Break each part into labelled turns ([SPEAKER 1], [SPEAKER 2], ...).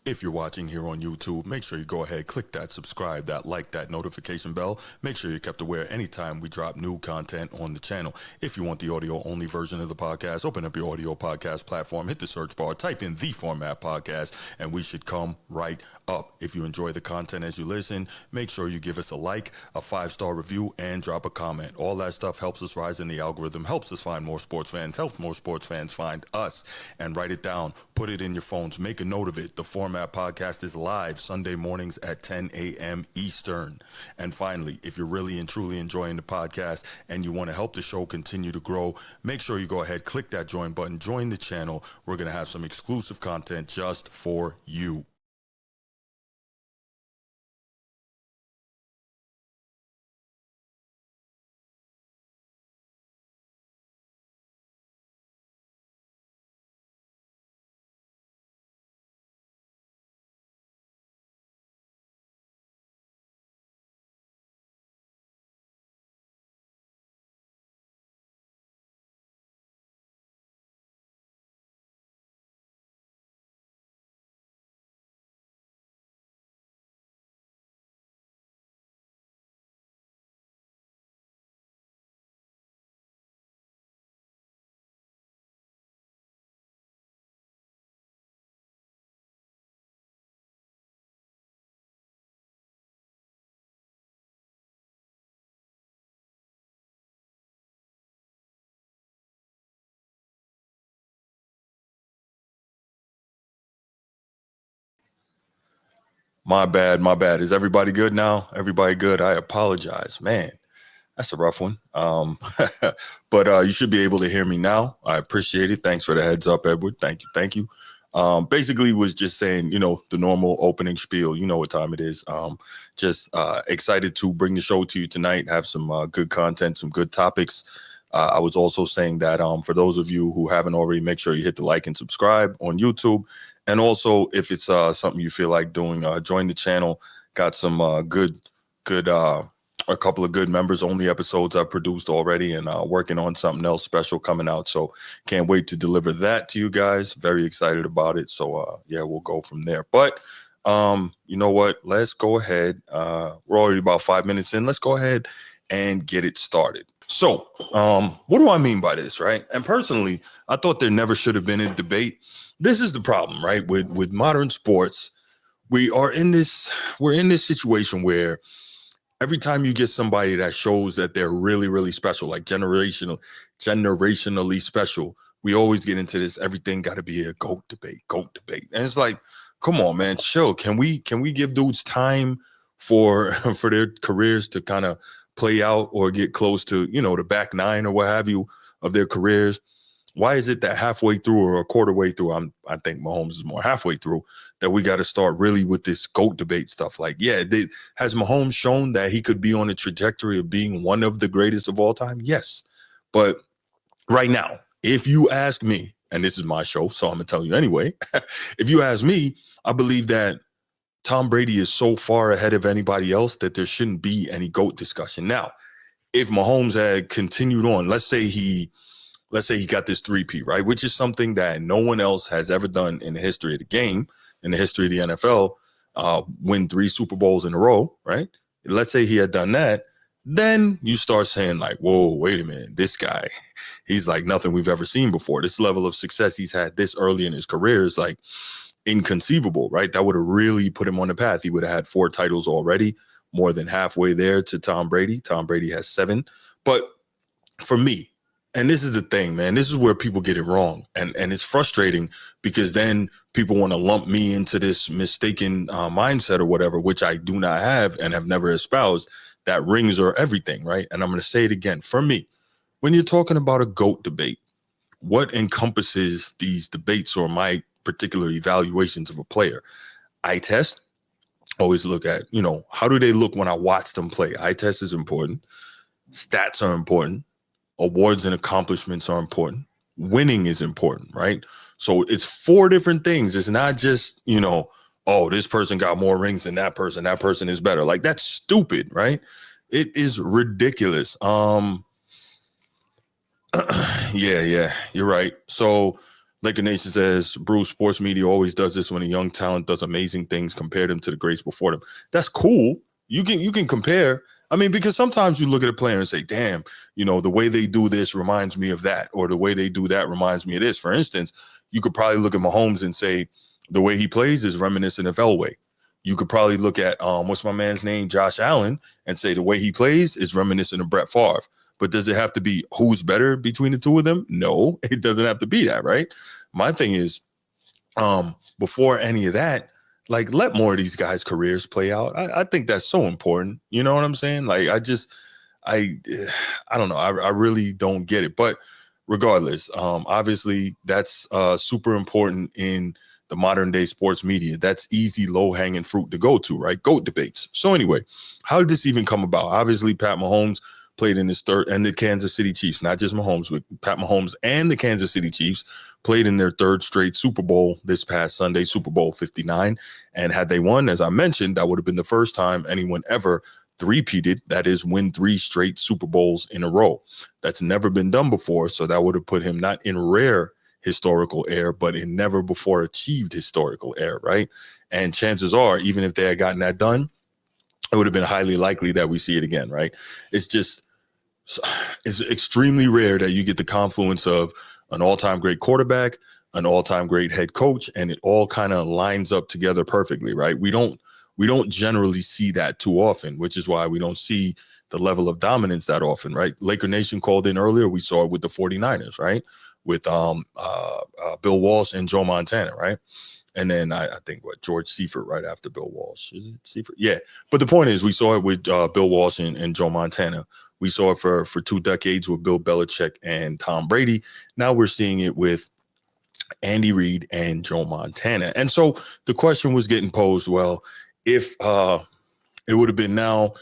[SPEAKER 1] If you're watching here on YouTube, make sure you go ahead, click that subscribe, that like, that notification bell. Make sure you're kept aware anytime we drop new content on the channel. If you want the audio-only version of the podcast, open up your audio podcast platform, hit the search bar, type in The Format Podcast, and we should come right up. If you enjoy the content as you listen, make sure you give us a like, a 5-star review, and drop a comment. All that stuff helps us rise in the algorithm, helps us find more sports fans, helps more sports fans find us. And write it down, put it in your phones, make a note of it. The Format Podcast is live Sunday mornings at 10 a.m. Eastern. And finally, if you're really and truly enjoying the podcast and you want to help the show continue to grow, make sure you go ahead, click that join button, join the channel. We're going to have some exclusive content just for you. My bad, my bad. Is everybody good now? Everybody good? I apologize. Man, that's a rough one. But you should be able to hear me now. I appreciate it. Thanks for the heads up, Edward. Thank you. Thank you. Basically was just saying, the normal opening spiel. You know what time it is. Just excited to bring the show to you tonight, have some good content, some good topics. I was also saying that for those of you who haven't already, make sure you hit the like and subscribe on YouTube. And also, if it's something you feel like doing, join the channel. Got some good, a couple of good members only episodes I've produced already, and working on something else special coming out. So can't wait to deliver that to you guys. Very excited about it. So yeah, we'll go from there. But you know what? Let's go ahead. We're already about 5 minutes in. Let's go ahead and get it started. So what do I mean by this, right? And personally, I thought there never should have been a debate. This is the problem, right? With modern sports, we're in this situation where every time you get somebody that shows that they're really, really special, like generationally special, we always get into this, everything got to be a GOAT debate. And it's like, come on, man, chill. Can we give dudes time for their careers to kind of play out or get close to, the back nine or what have you of their careers? Why is it that halfway through or a quarter way through, I think Mahomes is more halfway through, that we got to start really with this GOAT debate stuff? Like, yeah, has Mahomes shown that he could be on a trajectory of being one of the greatest of all time? Yes. But right now, if you ask me, and this is my show, so I'm going to tell you anyway, if you ask me, I believe that Tom Brady is so far ahead of anybody else that there shouldn't be any GOAT discussion. Now, if Mahomes had continued on, let's say he got this 3P, right? Which is something that no one else has ever done in the history of the game, in the history of the NFL, win 3 Super Bowls in a row, right? Let's say he had done that. Then you start saying like, whoa, wait a minute, this guy, he's like nothing we've ever seen before. This level of success he's had this early in his career is like inconceivable, right? That would have really put him on the path. He would have had 4 titles already, more than halfway there to Tom Brady. Tom Brady has 7. But for me, and this is the thing, man, this is where people get it wrong. And it's frustrating because then people want to lump me into this mistaken mindset or whatever, which I do not have and have never espoused, that rings are everything, right? And I'm going to say it again. For me, when you're talking about a GOAT debate, what encompasses these debates or my particular evaluations of a player? Eye test, always look at, how do they look when I watch them play? Eye test is important. Stats are important. Awards and accomplishments are important. Winning is important, right? So it's 4 different things. It's not just, oh, this person got more rings than that person. That person is better. Like, that's stupid, right? It is ridiculous. Yeah, you're right. So Laker Nation says, Bruce, sports media always does this when a young talent does amazing things, compare them to the greats before them. That's cool. You can compare. I mean, because sometimes you look at a player and say, damn, the way they do this reminds me of that, or the way they do that reminds me of this. For instance, you could probably look at Mahomes and say, the way he plays is reminiscent of Elway. You could probably look at, what's my man's name, Josh Allen, and say the way he plays is reminiscent of Brett Favre. But does it have to be who's better between the two of them? No, it doesn't have to be that, right? My thing is, before any of that, like, let more of these guys' careers play out. I think that's so important. You know what I'm saying? Like, I don't know. I really don't get it. But regardless, obviously that's super important in the modern day sports media. That's easy, low hanging fruit to go to, right? GOAT debates. So anyway, how did this even come about? Obviously, Pat Mahomes played in his third, and the Kansas City Chiefs, not just Mahomes, but Pat Mahomes and the Kansas City Chiefs played in their third straight Super Bowl this past Sunday, Super Bowl 59. And had they won, as I mentioned, that would have been the first time anyone ever three-peated, that is, win 3 straight Super Bowls in a row. That's never been done before, so that would have put him not in rare historical air, but in never before achieved historical air, right? And chances are, even if they had gotten that done, it would have been highly likely that we see it again, right? It's extremely rare that you get the confluence of an all-time great quarterback, an all-time great head coach, and it all kind of lines up together perfectly, right? We don't generally see that too often, which is why we don't see the level of dominance that often, right? Laker Nation called in earlier. We saw it with the 49ers, right? With Bill Walsh and Joe Montana, right? And then I think George Seifert right after Bill Walsh. Is it Seifert? Yeah. But the point is, we saw it with Bill Walsh and Joe Montana. We saw it for 2 decades with Bill Belichick and Tom Brady. Now we're seeing it with Andy Reid and Joe Montana. And so the question was getting posed, well, if it would have been now,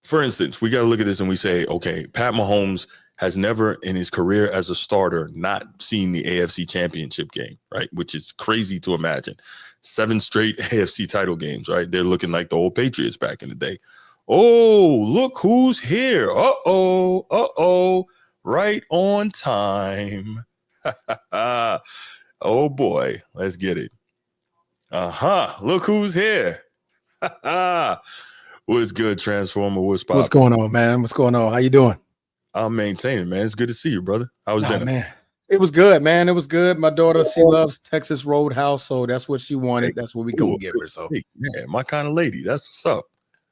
[SPEAKER 1] for instance, we got to look at this and we say, okay, Pat Mahomes has never in his career as a starter not seen the AFC Championship game, right? Which is crazy to imagine. 7 straight AFC title games, right? They're looking like the old Patriots back in the day. Oh, look who's here. Uh-oh. Right on time. Oh, boy. Let's get it. Look who's here. What's good, Transformer? What's poppin'?
[SPEAKER 2] What's going on, man? What's going on? How you doing?
[SPEAKER 1] I'm maintaining, man. It's good to see you, brother. How was dinner?
[SPEAKER 2] Man, it was good, man. It was good. My daughter, she loves Texas Roadhouse, so that's what she wanted. That's what we go give her. So,
[SPEAKER 1] yeah, my kind of lady. That's what's up.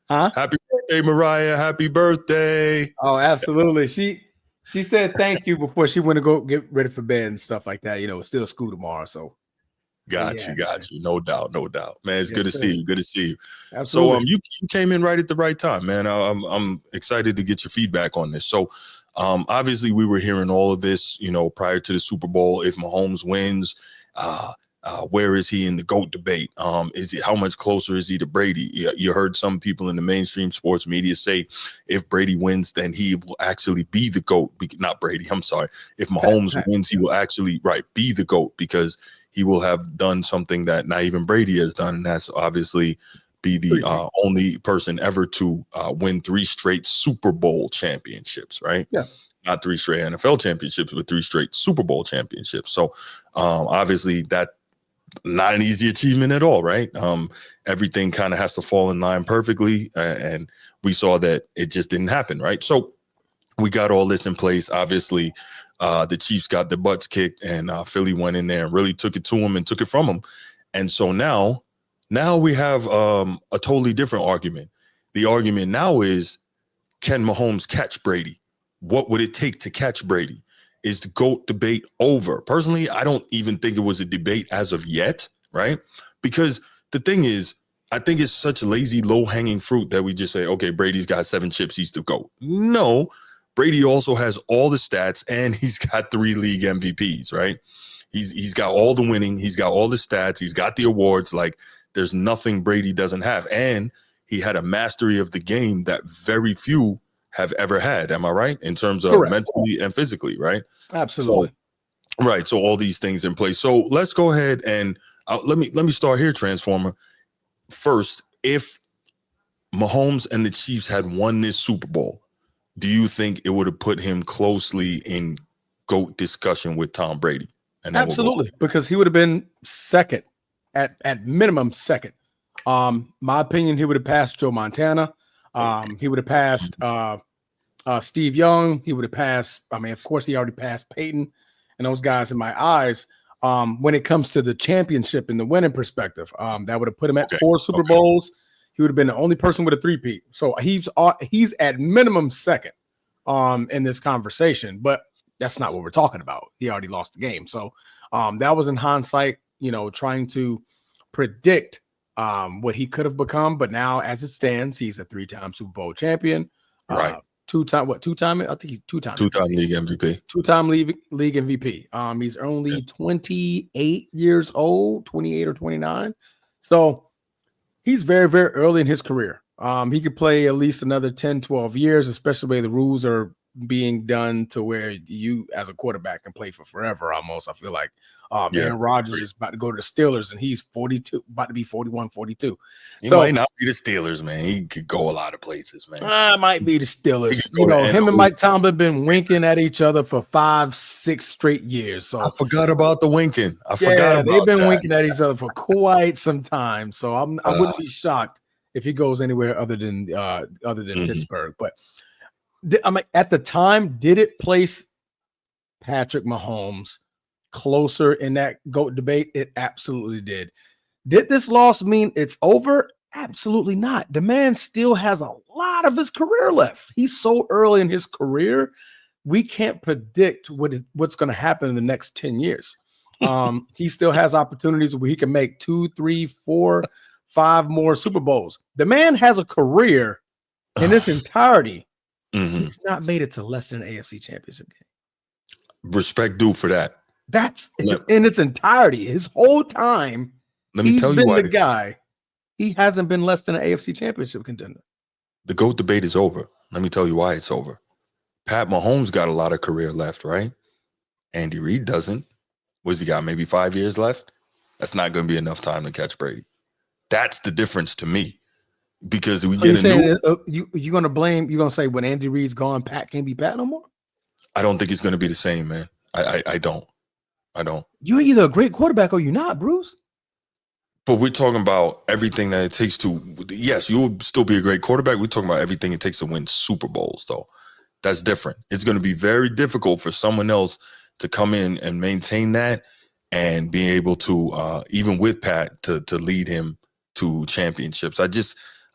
[SPEAKER 2] huh?
[SPEAKER 1] Happy birthday, Mariah. Happy birthday.
[SPEAKER 2] Oh, absolutely. She said thank you before she went to go get ready for bed and stuff like that. It's still school tomorrow, so.
[SPEAKER 1] Got you. No doubt. Man, it's good to see you. Good to see you.
[SPEAKER 2] Absolutely.
[SPEAKER 1] So you came in right at the right time, man. I'm excited to get your feedback on this. So obviously we were hearing all of this, prior to the Super Bowl. If Mahomes wins, where is he in the GOAT debate? How much closer is he to Brady? You heard some people in the mainstream sports media say if Brady wins, then he will actually be the GOAT. Not Brady, I'm sorry. If Mahomes wins, he will actually be the GOAT, because he will have done something that not even Brady has done, and that's obviously be the only person ever to win 3 straight Super Bowl championships, right?
[SPEAKER 2] Yeah.
[SPEAKER 1] Not 3 straight NFL championships, but 3 straight Super Bowl championships. So obviously that not an easy achievement at all, right? Everything kind of has to fall in line perfectly, and we saw that it just didn't happen, right? So we got all this in place. Obviously, the Chiefs got their butts kicked, and Philly went in there and really took it to them and took it from them. And so now we have a totally different argument. The argument now is, can Mahomes catch Brady? What would it take to catch Brady? Is the GOAT debate over? Personally, I don't even think it was a debate as of yet, right? Because the thing is, I think it's such lazy, low-hanging fruit that we just say, okay, Brady's got 7 chips, he's the GOAT. No, Brady also has all the stats, and he's got 3 league MVPs, right? He's got all the winning, he's got all the stats, he's got the awards. Like, there's nothing Brady doesn't have. And he had a mastery of the game that very few have ever had. Am I right? In terms of mentally and physically, right?
[SPEAKER 2] Absolutely.
[SPEAKER 1] So all these things in place. So let's go ahead and let me start here, Transformer. First, if Mahomes and the Chiefs had won this Super Bowl, do you think it would have put him closely in GOAT discussion with Tom Brady? and then we'll go.
[SPEAKER 2] Absolutely, because he would have been second, at minimum second. My opinion, he would have passed Joe Montana. He would have passed Steve Young. He would have passed. I mean, of course, he already passed Peyton and those guys in my eyes. When it comes to the championship and the winning perspective, that would have put him at 4 Super Bowls. He would have been the only person with a three-peat. So he's at minimum second in this conversation. But that's not what we're talking about. He already lost the game. So that was in hindsight, trying to predict what he could have become. But now, as it stands, he's a 3-time Super Bowl champion.
[SPEAKER 1] Right.
[SPEAKER 2] Two-time? I think he's two-time.
[SPEAKER 1] Two-time league MVP.
[SPEAKER 2] Two-time league MVP. He's only 28 years old, 28 or 29. So he's very, very early in his career. He could play at least another 10, 12 years, especially the way the rules are being done to where you as a quarterback can play for forever almost. I feel like Aaron Rodgers is about to go to the Steelers and he's 42, about to be 41, 42.
[SPEAKER 1] He might not be the Steelers, man. He could go a lot of places, man.
[SPEAKER 2] Might be the Steelers. Him and Mike Tomlin been winking at each other for 5-6 straight years. So
[SPEAKER 1] I forgot about the winking.
[SPEAKER 2] They've been winking at each other for quite some time. So I wouldn't be shocked if he goes anywhere other than Pittsburgh. But I mean, at the time, did it place Patrick Mahomes closer in that GOAT debate? It absolutely did. Did this loss mean it's over? Absolutely not. The man still has a lot of his career left. He's so early in his career. We can't predict what's going to happen in the next 10 years. He still has opportunities where he can make 2, 3, 4, 5 more Super Bowls. The man has a career in its entirety. He's not made it to less than an AFC championship game.
[SPEAKER 1] Respect due for that.
[SPEAKER 2] That's in its entirety. His whole time, he's been the guy. He hasn't been less than an AFC championship contender.
[SPEAKER 1] The GOAT debate is over. Let me tell you why it's over. Pat Mahomes got a lot of career left, right? Andy Reid doesn't. What's he got? Maybe 5 years left? That's not going to be enough time to catch Brady. That's the difference to me. Because we get
[SPEAKER 2] you're gonna blame, you're gonna say when Andy Reid's gone, Pat can't be Pat no more?
[SPEAKER 1] I don't think it's gonna be the same, man. I don't.
[SPEAKER 2] You're either a great quarterback or you're not, Bruce.
[SPEAKER 1] But we're talking about everything that it takes to, yes, you'll still be a great quarterback. We're talking about everything it takes to win Super Bowls, though. That's different. It's gonna be very difficult for someone else to come in and maintain that and be able to, even with Pat, to lead him to championships.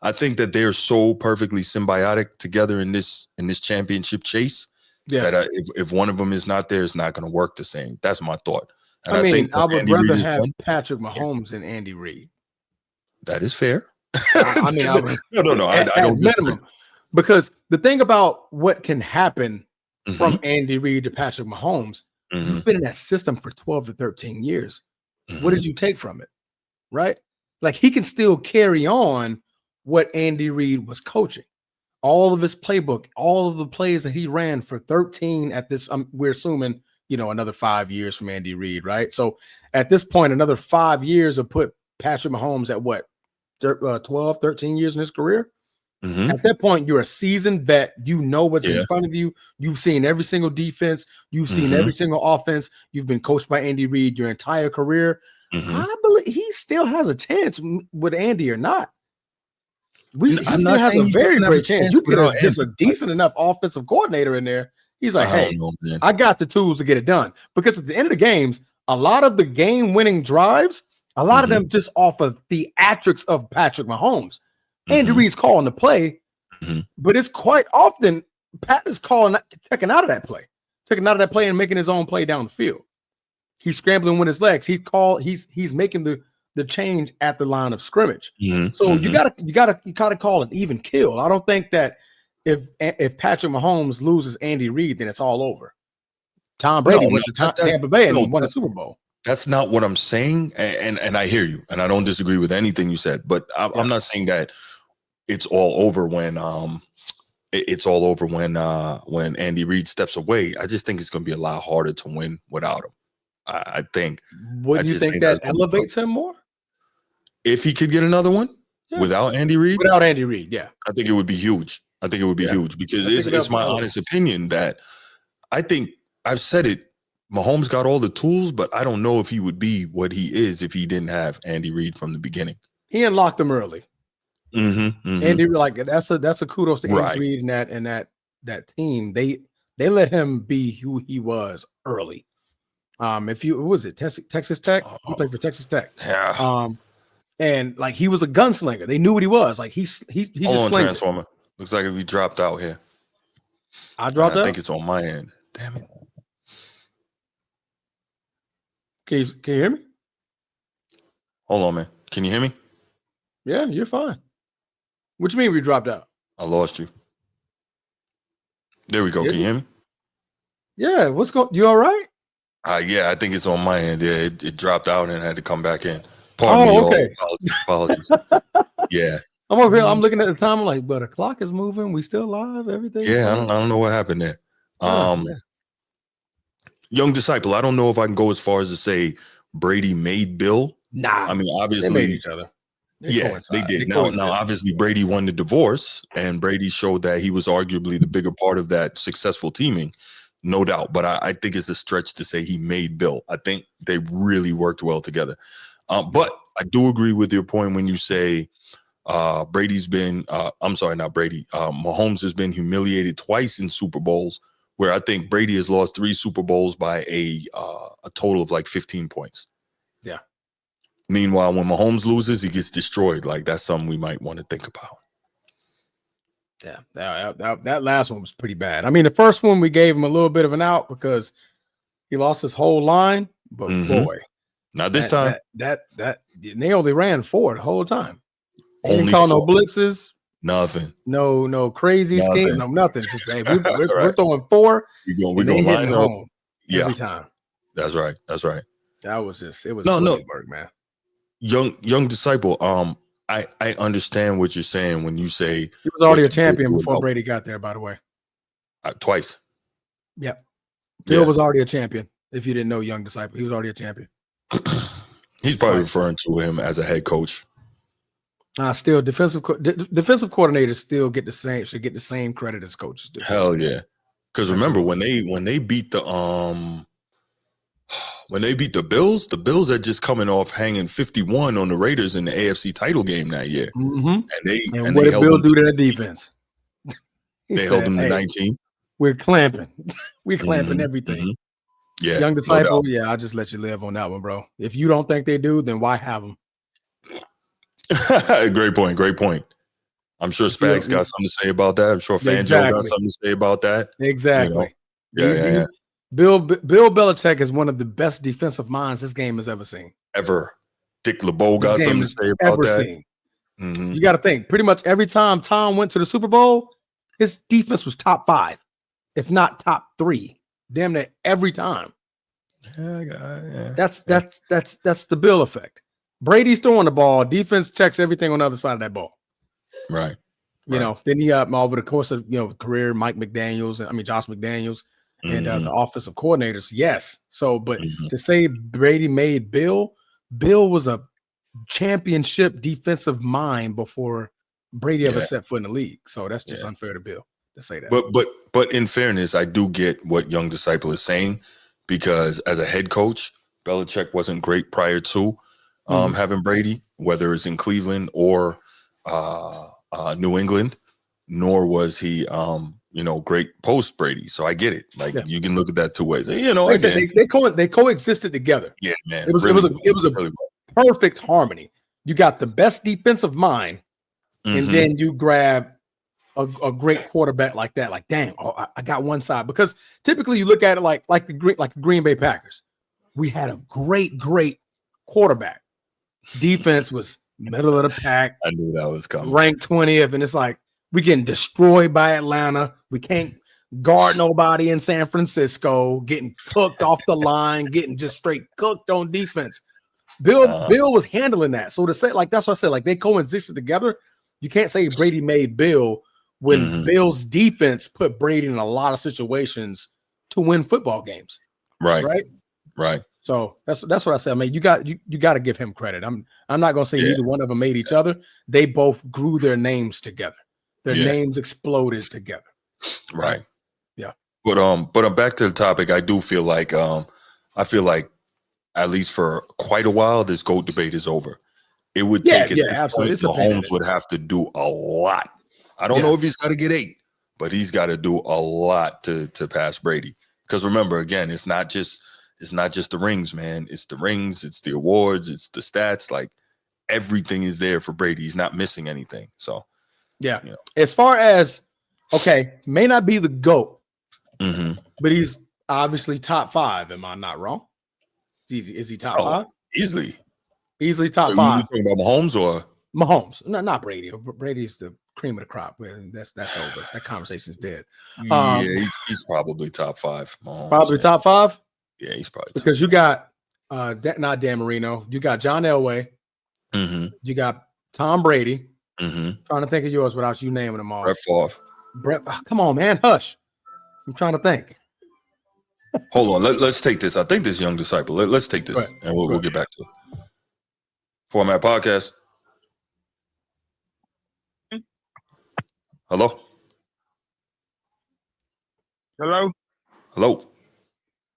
[SPEAKER 1] I think that they're so perfectly symbiotic together in this championship chase that if one of them is not there, it's not going to work the same. That's my thought. And I think
[SPEAKER 2] I would rather have Patrick Mahomes than Andy Reid.
[SPEAKER 1] That is fair.
[SPEAKER 2] I mean,
[SPEAKER 1] no. I don't
[SPEAKER 2] minimum, because the thing about what can happen from Andy Reid to Patrick Mahomes, you've been in that system for 12 to 13 years. What did you take from it? Right? Like, he can still carry on what Andy Reid was coaching. All of his playbook, all of the plays that he ran for 13 at this, we're assuming, another 5 years from Andy Reid, right? So at this point, another 5 years will put Patrick Mahomes at what, 12, 13 years in his career? At that point, you're a seasoned vet. You know what's in front of you. You've seen every single defense. You've seen every single offense. You've been coached by Andy Reid your entire career. I believe he still has a chance with Andy or not. He still has a very great chance. You get just a decent enough offensive coordinator in there. He's like, hey, I got the tools to get it done. Because at the end of the games, a lot of the game-winning drives, a lot of them just off of theatrics of Patrick Mahomes. Andy Reid's calling the play, but it's quite often Pat is checking out of that play and making his own play down the field. He's scrambling with his legs. He's making the change at the line of scrimmage. So you gotta call an even kill. I don't think that if Patrick Mahomes loses Andy Reid, then it's all over. Tom Brady went to Tampa Bay and won the Super Bowl.
[SPEAKER 1] That's not what I'm saying, and I hear you, and I don't disagree with anything you said. But I'm not saying that it's all over when when Andy Reid steps away. I just think it's going to be a lot harder to win without him. I think.
[SPEAKER 2] Would you think that elevates him more?
[SPEAKER 1] If he could get another one without Andy Reid?
[SPEAKER 2] Without Andy Reid, yeah.
[SPEAKER 1] I think it would be huge. Huge because it's my honest opinion that I think I've said it Mahomes got all the tools, but I don't know if he would be what he is if he didn't have Andy Reid from the beginning.
[SPEAKER 2] He unlocked them early. Andy, like that's a kudos to Andy Reid and that team. They let him be who he was early. If you what was it Texas Tech? He played for Texas Tech.
[SPEAKER 1] Yeah.
[SPEAKER 2] And like he was a gunslinger. They knew what he was. Like he's just
[SPEAKER 1] Transformer. Looks like we dropped out here.
[SPEAKER 2] I dropped out.
[SPEAKER 1] I think it's on my end. Damn it.
[SPEAKER 2] Can you hear me?
[SPEAKER 1] Hold on, man. Can you hear me?
[SPEAKER 2] Yeah, you're fine. What you mean we dropped out?
[SPEAKER 1] I lost you. There we go. Can you hear me?
[SPEAKER 2] Yeah. What's going? You all right?
[SPEAKER 1] Yeah, I think it's on my end. Yeah, it dropped out and had to come back in. Pardon me.
[SPEAKER 2] Okay.
[SPEAKER 1] Apologies. Yeah.
[SPEAKER 2] I'm over here. I'm looking at the time. I'm like, but the clock is moving. We still live. Everything.
[SPEAKER 1] Yeah, I don't know what happened there. Young disciple. I don't know if I can go as far as to say Brady made Bill.
[SPEAKER 2] Nah.
[SPEAKER 1] I mean, obviously,
[SPEAKER 2] they made each other.
[SPEAKER 1] They did. Now, obviously, Brady won the divorce, and Brady showed that he was arguably the bigger part of that successful teaming, no doubt. But I think it's a stretch to say he made Bill. I think they really worked well together. But I do agree with your point when you say Brady's been, I'm sorry, not Brady. Mahomes has been humiliated twice in Super Bowls, where I think Brady has lost 3 Super Bowls by a total of like 15 points.
[SPEAKER 2] Yeah.
[SPEAKER 1] Meanwhile, when Mahomes loses, he gets destroyed. Like that's something we might want to think about.
[SPEAKER 2] Yeah, that last one was pretty bad. I mean, the first one we gave him a little bit of an out because he lost his whole line, but boy,
[SPEAKER 1] not this time.
[SPEAKER 2] That they only ran 4 the whole time. They didn't call no blitzes,
[SPEAKER 1] nothing,
[SPEAKER 2] no crazy scheme, no nothing. Just hey, we're throwing 4.
[SPEAKER 1] We're going line up
[SPEAKER 2] every time.
[SPEAKER 1] That's right.
[SPEAKER 2] That was just it was work, man.
[SPEAKER 1] Young disciple. I understand what you're saying when you say
[SPEAKER 2] he was already a champion before Brady got there. By the way,
[SPEAKER 1] twice.
[SPEAKER 2] Yep, Bill was already a champion. If you didn't know, young disciple, he was already a champion.
[SPEAKER 1] He's probably referring to him as a head coach.
[SPEAKER 2] Still, defensive coordinators still should get the same credit as coaches do.
[SPEAKER 1] Hell yeah, because remember when they beat the the Bills had just coming off hanging 51 on the Raiders in the AFC title game that year.
[SPEAKER 2] And what did Bill do to that defense?
[SPEAKER 1] They held them to 19.
[SPEAKER 2] We're clamping. We're clamping everything.
[SPEAKER 1] Yeah,
[SPEAKER 2] young disciple. No, I'll just let you live on that one, bro. If you don't think they do, then why have them?
[SPEAKER 1] Great point. I'm sure Spags got something to say about that. I'm sure Fangio got something to say about that.
[SPEAKER 2] Exactly.
[SPEAKER 1] Yeah.
[SPEAKER 2] Bill Belichick is one of the best defensive minds this game has ever seen.
[SPEAKER 1] Ever. Dick LeBeau got something to say about that.
[SPEAKER 2] You got to think, pretty much every time Tom went to the Super Bowl, his defense was top 5, if not top 3. Damn near every time. That's the Bill effect. Brady's throwing the ball, defense checks everything on the other side of that ball.
[SPEAKER 1] Right.
[SPEAKER 2] You know, then he over the course of career, Josh McDaniels and the offensive coordinators. Yes. So, but to say Brady made Bill was a championship defensive mind before Brady ever set foot in the league. So that's just unfair to Bill to say that.
[SPEAKER 1] But in fairness, I do get what young disciple is saying, because as a head coach, Belichick wasn't great prior to having Brady, whether it's in Cleveland or New England, nor was he great post Brady. So I get it. Like you can look at that 2 ways.
[SPEAKER 2] They coexisted together.
[SPEAKER 1] Yeah, man.
[SPEAKER 2] It was a perfect harmony. You got the best defensive mind, and then you grab a great quarterback like that. Like, damn, I got one side. Because typically you look at it like the Green Bay Packers. We had a great quarterback. Defense was middle of the pack.
[SPEAKER 1] I knew that was coming.
[SPEAKER 2] Ranked 20th, and it's like we getting destroyed by Atlanta. We can't guard nobody in San Francisco. Getting cooked off the line. Getting just straight cooked on defense. Bill was handling that. So to say, like, that's what I said. Like, they coexisted together. You can't say Brady made Bill when Bill's defense put Brady in a lot of situations to win football games. Right. So that's what I said. I mean, you got to give him credit. I'm not gonna say neither one of them made each other. They both grew their names together. Their names exploded together.
[SPEAKER 1] Right.
[SPEAKER 2] Yeah.
[SPEAKER 1] But I'm back to the topic. I do feel like I feel like at least for quite a while, this GOAT debate is over. It would take at this
[SPEAKER 2] absolutely.
[SPEAKER 1] point, Mahomes would have to do a lot. I don't know if he's got to get 8, but he's got to do a lot to pass Brady. Because remember, again, it's not just the rings, man. It's the rings, it's the awards, it's the stats. Like everything is there for Brady. He's not missing anything. So
[SPEAKER 2] yeah. You know. As far as may not be the GOAT, but he's obviously top 5. Am I not wrong? Is he top 5?
[SPEAKER 1] Easily
[SPEAKER 2] top 5.
[SPEAKER 1] Are you talking about Mahomes or
[SPEAKER 2] Mahomes? No, not Brady. Brady's the cream of the crop. That's over. That conversation's dead.
[SPEAKER 1] He's probably top 5. Mahomes,
[SPEAKER 2] probably top 5.
[SPEAKER 1] Yeah, he's probably
[SPEAKER 2] because you got not Dan Marino. You got John Elway. You got Tom Brady. Trying to think of yours without you naming them all.
[SPEAKER 1] Brett Favre.
[SPEAKER 2] Come on, man, hush. I'm trying to think.
[SPEAKER 1] Hold on, let's take this. I think this young disciple. Let's take this, and we'll get back to it. Format Podcast. Hello.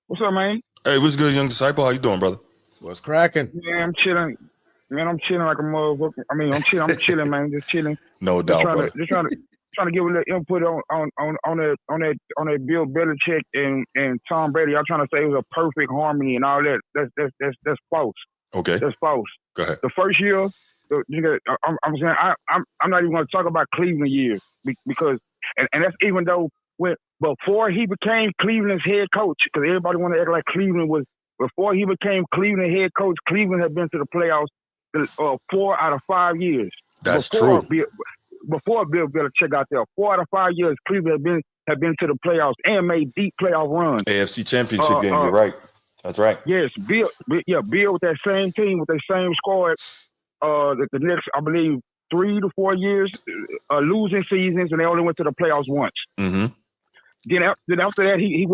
[SPEAKER 3] What's up, man?
[SPEAKER 1] Hey, what's good, young disciple? How you doing, brother?
[SPEAKER 2] What's cracking?
[SPEAKER 3] Yeah, I'm chilling. Man, I'm chilling like a motherfucker. I mean, I'm chilling, man. Just chilling.
[SPEAKER 1] No doubt, brother.
[SPEAKER 3] Just trying to give a little input on that Bill Belichick and Tom Brady. I'm trying to say it was a perfect harmony and all that. That's false.
[SPEAKER 1] Okay.
[SPEAKER 3] That's false.
[SPEAKER 1] Go ahead.
[SPEAKER 3] The first year, I'm saying I'm not even going to talk about Cleveland years because and that's even though before he became Cleveland's head coach, because everybody want to act like Cleveland was before he became Cleveland head coach. Cleveland had been to the playoffs 4 out of 5 years.
[SPEAKER 1] That's true.
[SPEAKER 3] Before Bill Belichick out there, 4 out of 5 years, Cleveland have been to the playoffs and made deep playoff runs.
[SPEAKER 1] AFC Championship game. You're right. That's right.
[SPEAKER 3] Yes, Bill with that same team, with that same squad. The next, I believe, 3 to 4 years, losing seasons, and they only went to the playoffs once. Then after that, he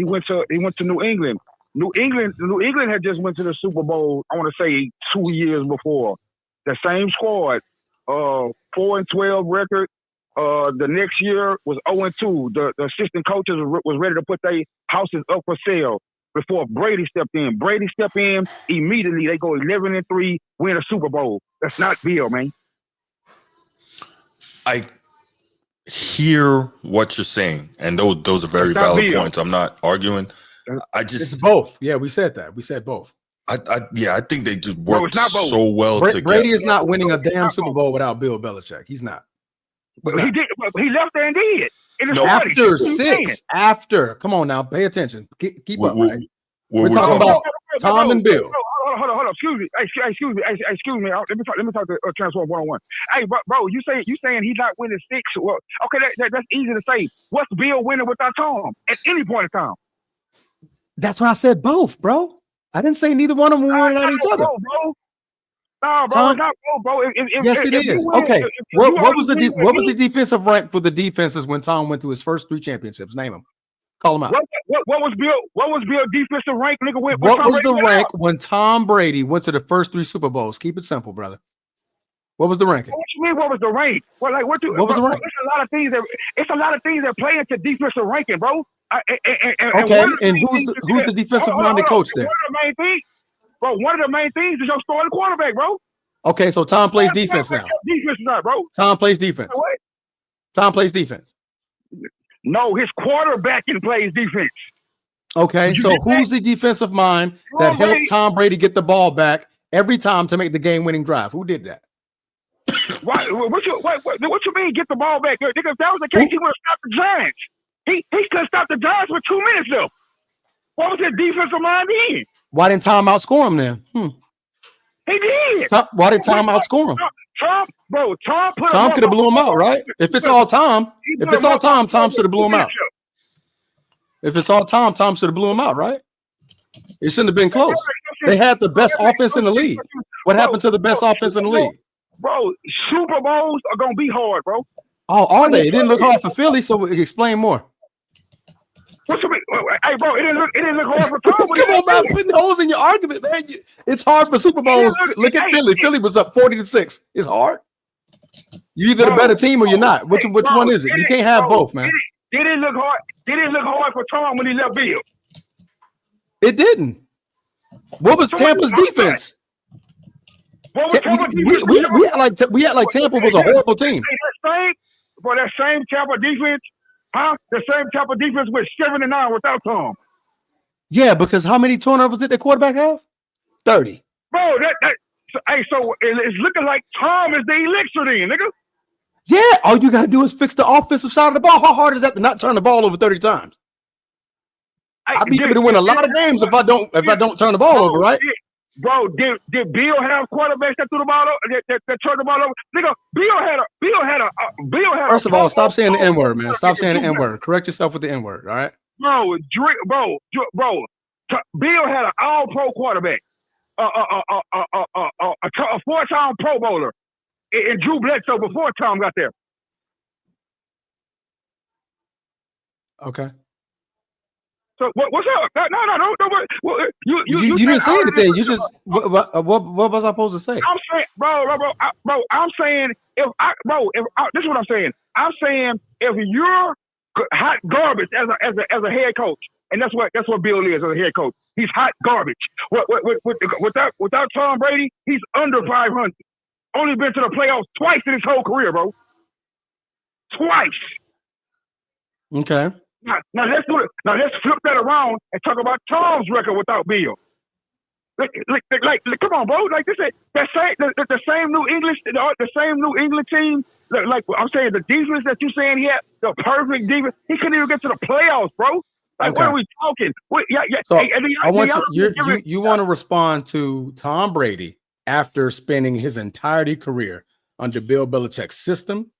[SPEAKER 3] went to New England. New England had just went to the Super Bowl. I want to say 2 years before. The same squad, 4-12 record. The next year was 0-2. The assistant coaches was ready to put their houses up for sale before Brady stepped in. Brady stepped in immediately. They go 11-3, win a Super Bowl. That's not Bill, man.
[SPEAKER 1] I hear what you're saying, and those are very valid points. I'm not arguing.
[SPEAKER 2] It's both. Yeah, we said that. We said both.
[SPEAKER 1] I think they just work so well together.
[SPEAKER 2] Brady is not winning a damn Super Bowl without Bill Belichick. He's not.
[SPEAKER 3] He did. He left there and did.
[SPEAKER 2] After 6. After. Come on now. Pay attention. Keep up, right? We're talking about Tom and Bill.
[SPEAKER 3] Hold on. Excuse me. Let me talk to Transform 101. Hey, bro, you saying he's not winning 6? Well, okay, that's easy to say. What's Bill winning without Tom at any point in time?
[SPEAKER 2] That's why I said both, bro. I didn't say neither one of them were winning on each other.
[SPEAKER 3] Bro. No, bro, it's not bro.
[SPEAKER 2] Yes, it is. Okay. What was the defensive rank for the defenses when Tom went to his first 3 championships? Name them. Call them out.
[SPEAKER 3] What was Bill defensive rank, nigga?
[SPEAKER 2] What was the rank when Tom Brady went to the first 3 Super Bowls? Keep it simple, brother. What was the ranking?
[SPEAKER 3] What you mean? What was the rank? What was the rank? It's a lot of things that play into defensive ranking, bro.
[SPEAKER 2] And who's the defensive minded coach there?
[SPEAKER 3] One of the main things is your starting quarterback, bro.
[SPEAKER 2] Okay, so Tom plays defense now.
[SPEAKER 3] Defense is not, bro.
[SPEAKER 2] Tom plays defense.
[SPEAKER 3] What?
[SPEAKER 2] Tom plays defense.
[SPEAKER 3] No, his quarterbacking plays defense.
[SPEAKER 2] Okay, so who's the defensive mind that helped Tom Brady get the ball back every time to make the game-winning drive? Who did that?
[SPEAKER 3] What you mean get the ball back? If that was the case, he would have stopped the Giants. He could stop the Giants with 2 minutes left. What was his defensive mind then?
[SPEAKER 2] Why didn't Tom outscore him then?
[SPEAKER 3] He did.
[SPEAKER 2] Why did Tom outscore him?
[SPEAKER 3] Tom
[SPEAKER 2] could have blew him out, right? If it's all Tom, Tom should have blew him out. If it's all Tom should have blew him out, right? It shouldn't have been close. They had the best offense in the league. What happened to the best offense in the league?
[SPEAKER 3] Bro, Super Bowls are going to be hard, bro.
[SPEAKER 2] Oh, are they? It didn't look hard for Philly, so explain more.
[SPEAKER 3] What you mean? Hey, bro, it didn't look hard for Tom.
[SPEAKER 2] Come on, man, putting holes in your argument, man. It's hard for Super Bowls. Look at Philly. Philly was up 40-6. It's hard. You're either the better team or you're not. Which one is it? You can't have both, man.
[SPEAKER 3] Did it look hard? Did it look hard for Tom when he left Bill?
[SPEAKER 2] It didn't. What was Tampa's defense?
[SPEAKER 3] What was Tampa's defense?
[SPEAKER 2] We had like Tampa was a horrible team.
[SPEAKER 3] That same Tampa defense, huh? The same Tampa defense with 7-9 without Tom.
[SPEAKER 2] Yeah, because how many turnovers did the quarterback have? 30.
[SPEAKER 3] Bro, so it's looking like Tom is the elixir then, nigga.
[SPEAKER 2] Yeah, all you got to do is fix the offensive side of the ball. How hard is that to not turn the ball over 30 times? I'll be able to win a lot of games if I don't turn the ball over, right?
[SPEAKER 3] Bro, did Bill have quarterbacks that threw the ball over, that turned the ball over? Nigga, Bill had.
[SPEAKER 2] First of all, stop saying the N-word, man. Stop saying the N-word. Correct yourself with the N-word, all right?
[SPEAKER 3] Bro, Bill had an all-pro quarterback, a 4-time Pro Bowler, and Drew Bledsoe before Tom got there.
[SPEAKER 2] Okay.
[SPEAKER 3] So what's up? No.
[SPEAKER 2] You didn't say anything. You just what was I supposed to say?
[SPEAKER 3] I'm saying, bro. I'm saying this is what I'm saying. I'm saying if you're hot garbage as a head coach, and that's what Bill is as a head coach. He's hot garbage. Without Tom Brady, he's under 500. Only been to the playoffs twice in his whole career, bro. Twice.
[SPEAKER 2] Okay.
[SPEAKER 3] Now let's do it. Now let's flip that around and talk about Tom's record without Bill. Like come on, bro. Like this, the same New England team. Like I'm saying, the defense that you saying he had, the perfect defense. He couldn't even get to the playoffs, bro. Like what are we talking?
[SPEAKER 2] So I want you want to respond to Tom Brady after spending his entirety career under Bill Belichick's system.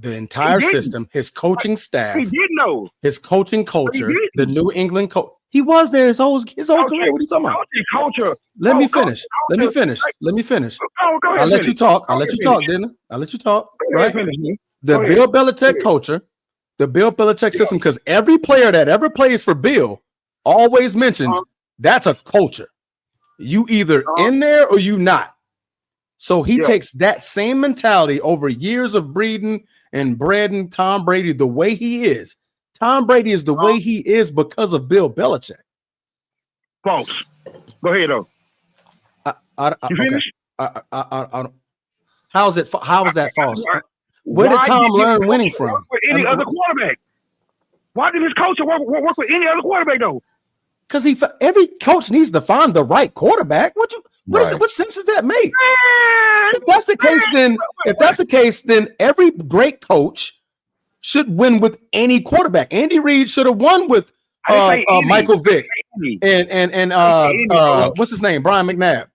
[SPEAKER 2] The entire system, his coaching staff,
[SPEAKER 3] he did know
[SPEAKER 2] his coaching culture, the New England coach. He was there his whole career. What are you talking about?
[SPEAKER 3] Culture.
[SPEAKER 2] Let me finish. Let me finish.
[SPEAKER 3] Go ahead,
[SPEAKER 2] I'll let you talk. I'll let you talk, didn't I? I'll let you talk. Right? The Bill Belichick culture, the Bill Belichick system, because every player that ever plays for Bill always mentions that's a culture. You either in there or you not. So he takes that same mentality over years of breeding and breeding Tom Brady the way he is. Tom Brady is the way he is because of Bill Belichick.
[SPEAKER 3] False. Go ahead, though.
[SPEAKER 2] You finished? How is that false? Where did Tom learn winning from?
[SPEAKER 3] Work with any other quarterback? Why did his coach work with any other quarterback, though?
[SPEAKER 2] Because every coach needs to find the right quarterback. What sense does that make? If that's the case, then every great coach should win with any quarterback. Andy Reid should have won with Michael Vick and what's his name? Brian McNabb.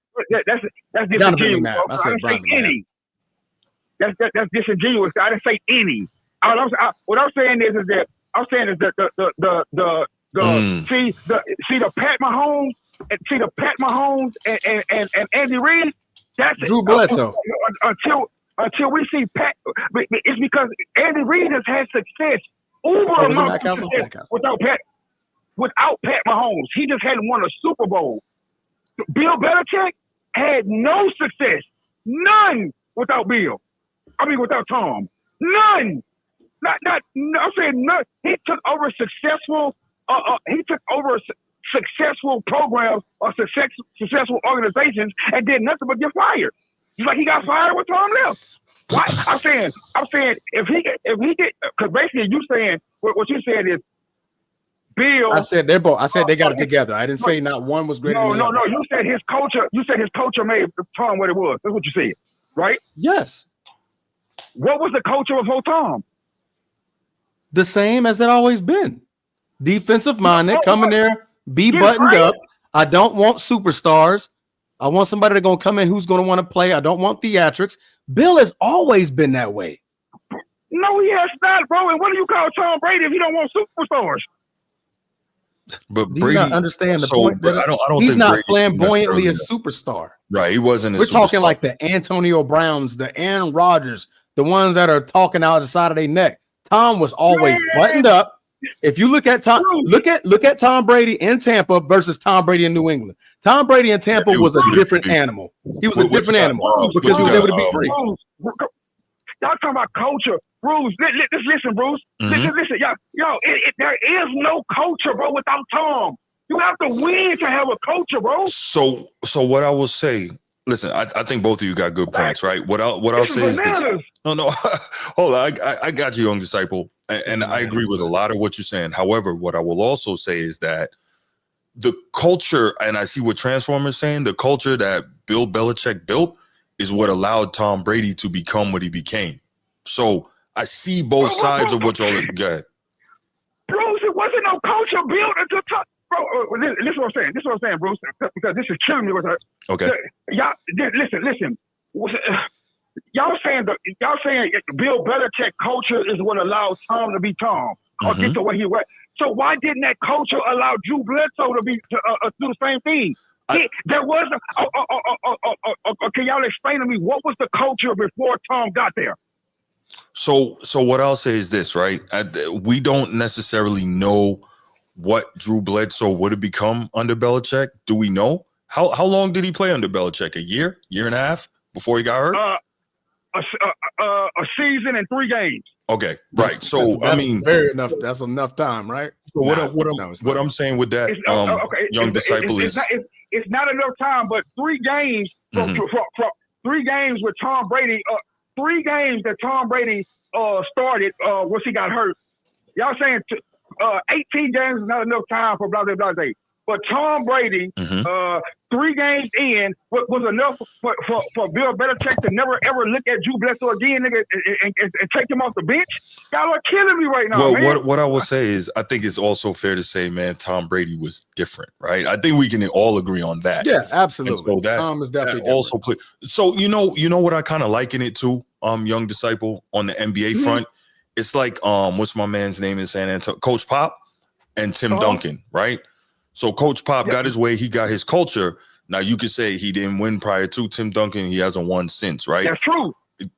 [SPEAKER 3] That's disingenuous. I said Brian McNabb. That's disingenuous. I didn't say any. What I'm saying is that the Pat Mahomes and Andy Reid. That's
[SPEAKER 2] Drew Bledsoe.
[SPEAKER 3] Until we see Pat, it's because Andy Reid has had success without Pat Mahomes. He just hadn't won a Super Bowl. Bill Belichick had no success, none without Bill. I mean without Tom, none. I'm saying none. He took over successful. Successful programs or successful organizations and did nothing but get fired. Just like he got fired with Tom left. Why? I'm saying if he get because basically you saying what you said is Bill.
[SPEAKER 2] I said they're both. I said they got it together. I didn't say not one was greater than the other.
[SPEAKER 3] No. You said his culture made Tom what it was. That's what you said, right?
[SPEAKER 2] Yes.
[SPEAKER 3] What was the culture of Tom?
[SPEAKER 2] The same as it always been. Defensive minded, come in there, be buttoned up. I don't want superstars. I want somebody that's going to come in who's going to want to play. I don't want theatrics. Bill has always been that way.
[SPEAKER 3] No, he has not, bro. And what do you call Tom Brady if he don't want superstars?
[SPEAKER 1] But
[SPEAKER 2] do
[SPEAKER 1] Brady,
[SPEAKER 2] you not understand the point?
[SPEAKER 1] I don't
[SPEAKER 2] he's
[SPEAKER 1] think
[SPEAKER 2] not
[SPEAKER 1] Brady
[SPEAKER 2] flamboyantly a superstar.
[SPEAKER 1] Right. He wasn't.
[SPEAKER 2] We're talking like the Antonio Browns, the Aaron Rodgers, the ones that are talking out the side of their neck. Tom was always buttoned up. If you look at Tom, look at Tom Brady in Tampa versus Tom Brady in New England. Tom Brady in Tampa was a different animal. He was a different animal because he was able to be free.
[SPEAKER 3] Y'all talking about culture, Bruce. Listen, Bruce. Listen, yo, there is no culture, bro, without Tom. You have to win to have a culture, bro.
[SPEAKER 1] So what I will say, listen, I think both of you got good points, right? What I'll say is this. No, hold on. I got you, young disciple, and I agree with a lot of what you're saying. However, what I will also say is that the culture, and I see what Transformer's saying, the culture that Bill Belichick built is what allowed Tom Brady to become what he became. So I see both sides of what y'all got.
[SPEAKER 3] Bruce, it wasn't no culture built until top. Bro, this is what I'm saying. Bruce, because this is killing me with her.
[SPEAKER 1] Okay.
[SPEAKER 3] Y'all, listen. Y'all saying Bill Belichick culture is what allowed Tom to be Tom or get to what he was. So why didn't that culture allow Drew Bledsoe to do the same thing? There was can y'all explain to me what was the culture before Tom got there?
[SPEAKER 1] So what I'll say is this, right? We don't necessarily know what Drew Bledsoe would have become under Belichick. Do we know? How long did he play under Belichick? A year and a half before he got hurt?
[SPEAKER 3] A season and 3 games.
[SPEAKER 1] Okay, right. So
[SPEAKER 2] that's enough time, right?
[SPEAKER 1] So what I'm saying with that, young disciple is
[SPEAKER 3] it's not enough time, but 3 games from 3 games with Tom Brady. 3 games that Tom Brady started once he got hurt. Y'all saying 18 games is not enough time for blah blah blah. But Tom Brady, 3 games in was enough for Bill Belichick to never ever look at Drew Bledsoe again, nigga, and take him off the bench. Y'all are killing me right now.
[SPEAKER 1] Well,
[SPEAKER 3] man.
[SPEAKER 1] What I will say is, I think it's also fair to say, man, Tom Brady was different, right? I think we can all agree on that.
[SPEAKER 2] Yeah, absolutely.
[SPEAKER 1] So
[SPEAKER 2] Tom is definitely
[SPEAKER 1] also play. So you know what I kind of liken it to, young disciple, on the NBA front. It's like what's my man's name in San Antonio? Coach Pop and Tim Duncan, right? So Coach Pop got his way, he got his culture. Now you could say he didn't win prior to Tim Duncan, he hasn't won since, right?
[SPEAKER 3] That's true.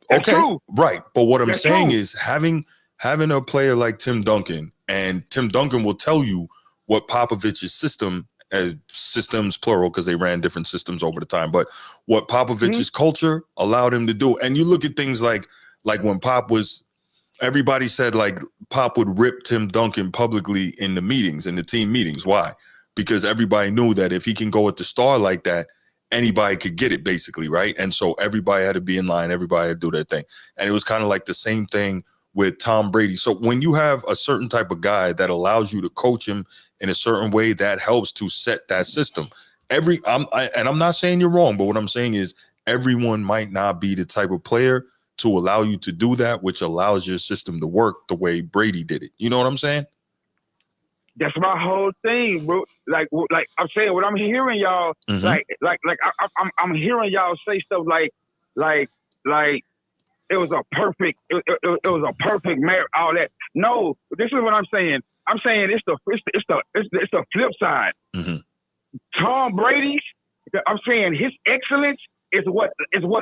[SPEAKER 1] That's true. Right. But what I'm saying is having a player like Tim Duncan, and Tim Duncan will tell you what Popovich's system, as systems plural because they ran different systems over the time, but what Popovich's culture allowed him to do. And you look at things like when Pop was, everybody said like Pop would rip Tim Duncan publicly in the meetings, in the team meetings. Why? Because everybody knew that if he can go at the star like that, anybody could get it, basically, right? And so everybody had to be in line, everybody had to do their thing. And it was kind of like the same thing with Tom Brady. So when you have a certain type of guy that allows you to coach him in a certain way, that helps to set that system. I'm not saying you're wrong, but what I'm saying is everyone might not be the type of player to allow you to do that, which allows your system to work the way Brady did it. You know what I'm saying?
[SPEAKER 3] That's my whole thing, bro. Like I'm saying, what I'm hearing y'all, I'm hearing y'all say stuff like it was a perfect, it was a perfect marriage, all that. No, this is what I'm saying. I'm saying it's the flip side. Tom Brady, I'm saying his excellence is what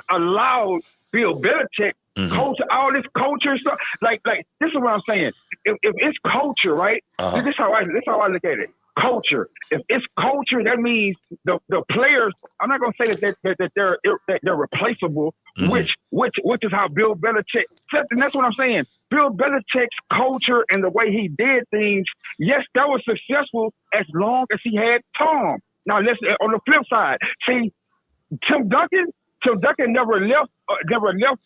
[SPEAKER 3] allowed Bill Belichick coach all this culture stuff. Like this is what I'm saying. If it's culture, right? This is how I look at it. Culture. If it's culture, that means the players. I'm not gonna say that they're replaceable. Which is how Bill Belichick. And that's what I'm saying. Bill Belichick's culture and the way he did things. Yes, that was successful as long as he had Tom. Now let's on the flip side. See, Tim Duncan never left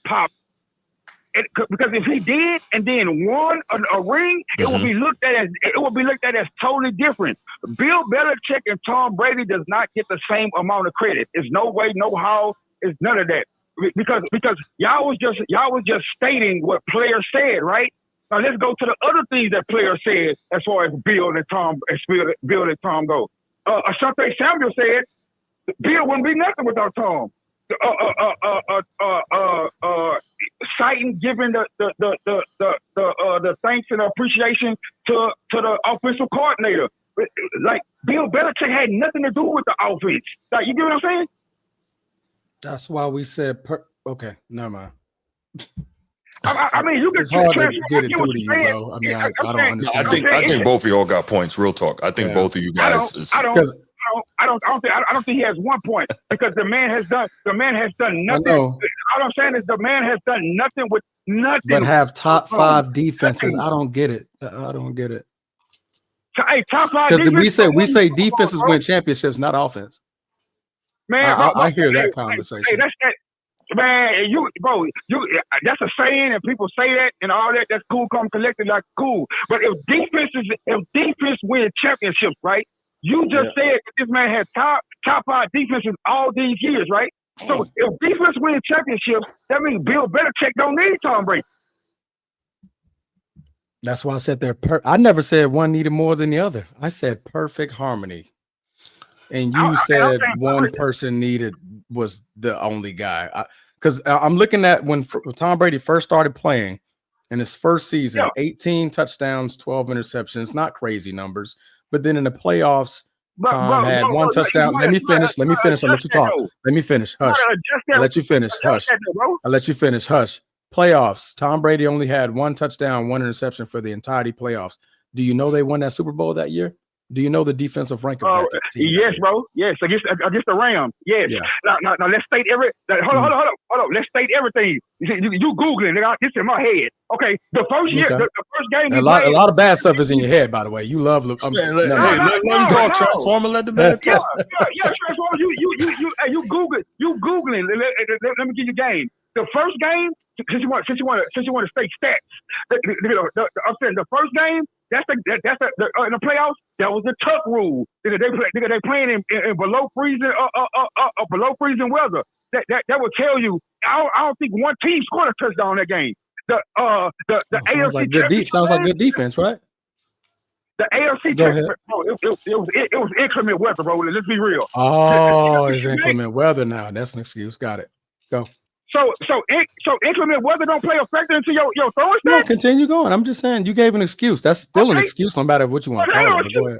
[SPEAKER 3] Pop. Because if he did and then won a ring, it would be looked at as totally different. Bill Belichick and Tom Brady does not get the same amount of credit. There's no way, no how. It's none of that. Because y'all was just stating what players said, right? Now let's go to the other things that players said as far as Bill and Tom go. Asante Samuel said Bill wouldn't be nothing without Tom. Citing, giving the thanks and appreciation to the offensive coordinator. Like Bill Belichick had nothing to do with the offense. Like, you get what I'm saying?
[SPEAKER 2] That's why we said, okay, never mind.
[SPEAKER 3] I mean, you can.
[SPEAKER 2] It's hard to get it through to you, bro. I mean, I don't understand.
[SPEAKER 1] I think both of y'all got points. Real talk. I think both of you guys.
[SPEAKER 3] I don't think he has 1 point because the man has done nothing. All I'm saying is the man has done nothing with nothing.
[SPEAKER 2] But have top 5 defenses. I don't get it.
[SPEAKER 3] top five
[SPEAKER 2] Because
[SPEAKER 3] defense.
[SPEAKER 2] we say defenses win championships, not offense.
[SPEAKER 3] Man,
[SPEAKER 2] I hear that conversation.
[SPEAKER 3] Hey, that's that. Man, that's a saying, and people say that and all that. That's cool, calm, collected, like cool. But if defense win championships, right? You just said that this man had top five defenses all these years, right? So if defense win championships, that means Bill Belichick don't need Tom Brady.
[SPEAKER 2] That's why I said I never said one needed more than the other. I said perfect harmony. And you said one person was the only guy. Because I'm looking at when Tom Brady first started playing in his first season, 18 touchdowns, 12 interceptions, not crazy numbers. But then in the playoffs, Tom had one touchdown. Let me finish. I'll let you talk. Let me finish. Hush. I'll let you finish. Hush. I'll let you finish. Hush. Playoffs. Tom Brady only had one touchdown, one interception for the entirety playoffs. Do you know they won that Super Bowl that year? Do you know the defensive rank of that team?
[SPEAKER 3] Yes, bro. Yes, against the Rams. Yes. Yeah. Now, let's state hold on. Let's state everything. You Googling. This in my head. Okay. The first year, the first game.
[SPEAKER 2] A lot of bad stuff is in your head, by the way. You love.
[SPEAKER 1] Let him talk, Transformer. Let the man talk.
[SPEAKER 3] Yeah, Transformer. You Googling. Let me give you game. The first game. Since you want to state stats, I'm saying the first game. That's in the playoffs. That was the tuck rule. They playing in below freezing weather. That will tell you. I don't think one team scored a touchdown in that game. The AFC
[SPEAKER 2] sounds like good defense, right?
[SPEAKER 3] The AFC.
[SPEAKER 2] Go ahead.
[SPEAKER 3] It was inclement weather, bro. Let's be real.
[SPEAKER 2] Oh, it's inclement weather now. That's an excuse. Got it. Go.
[SPEAKER 3] So inclement weather don't play a factor into your throwing stats?
[SPEAKER 2] No, continue going. I'm just saying you gave an excuse. That's still an excuse, no matter what you want to call it. But go ahead.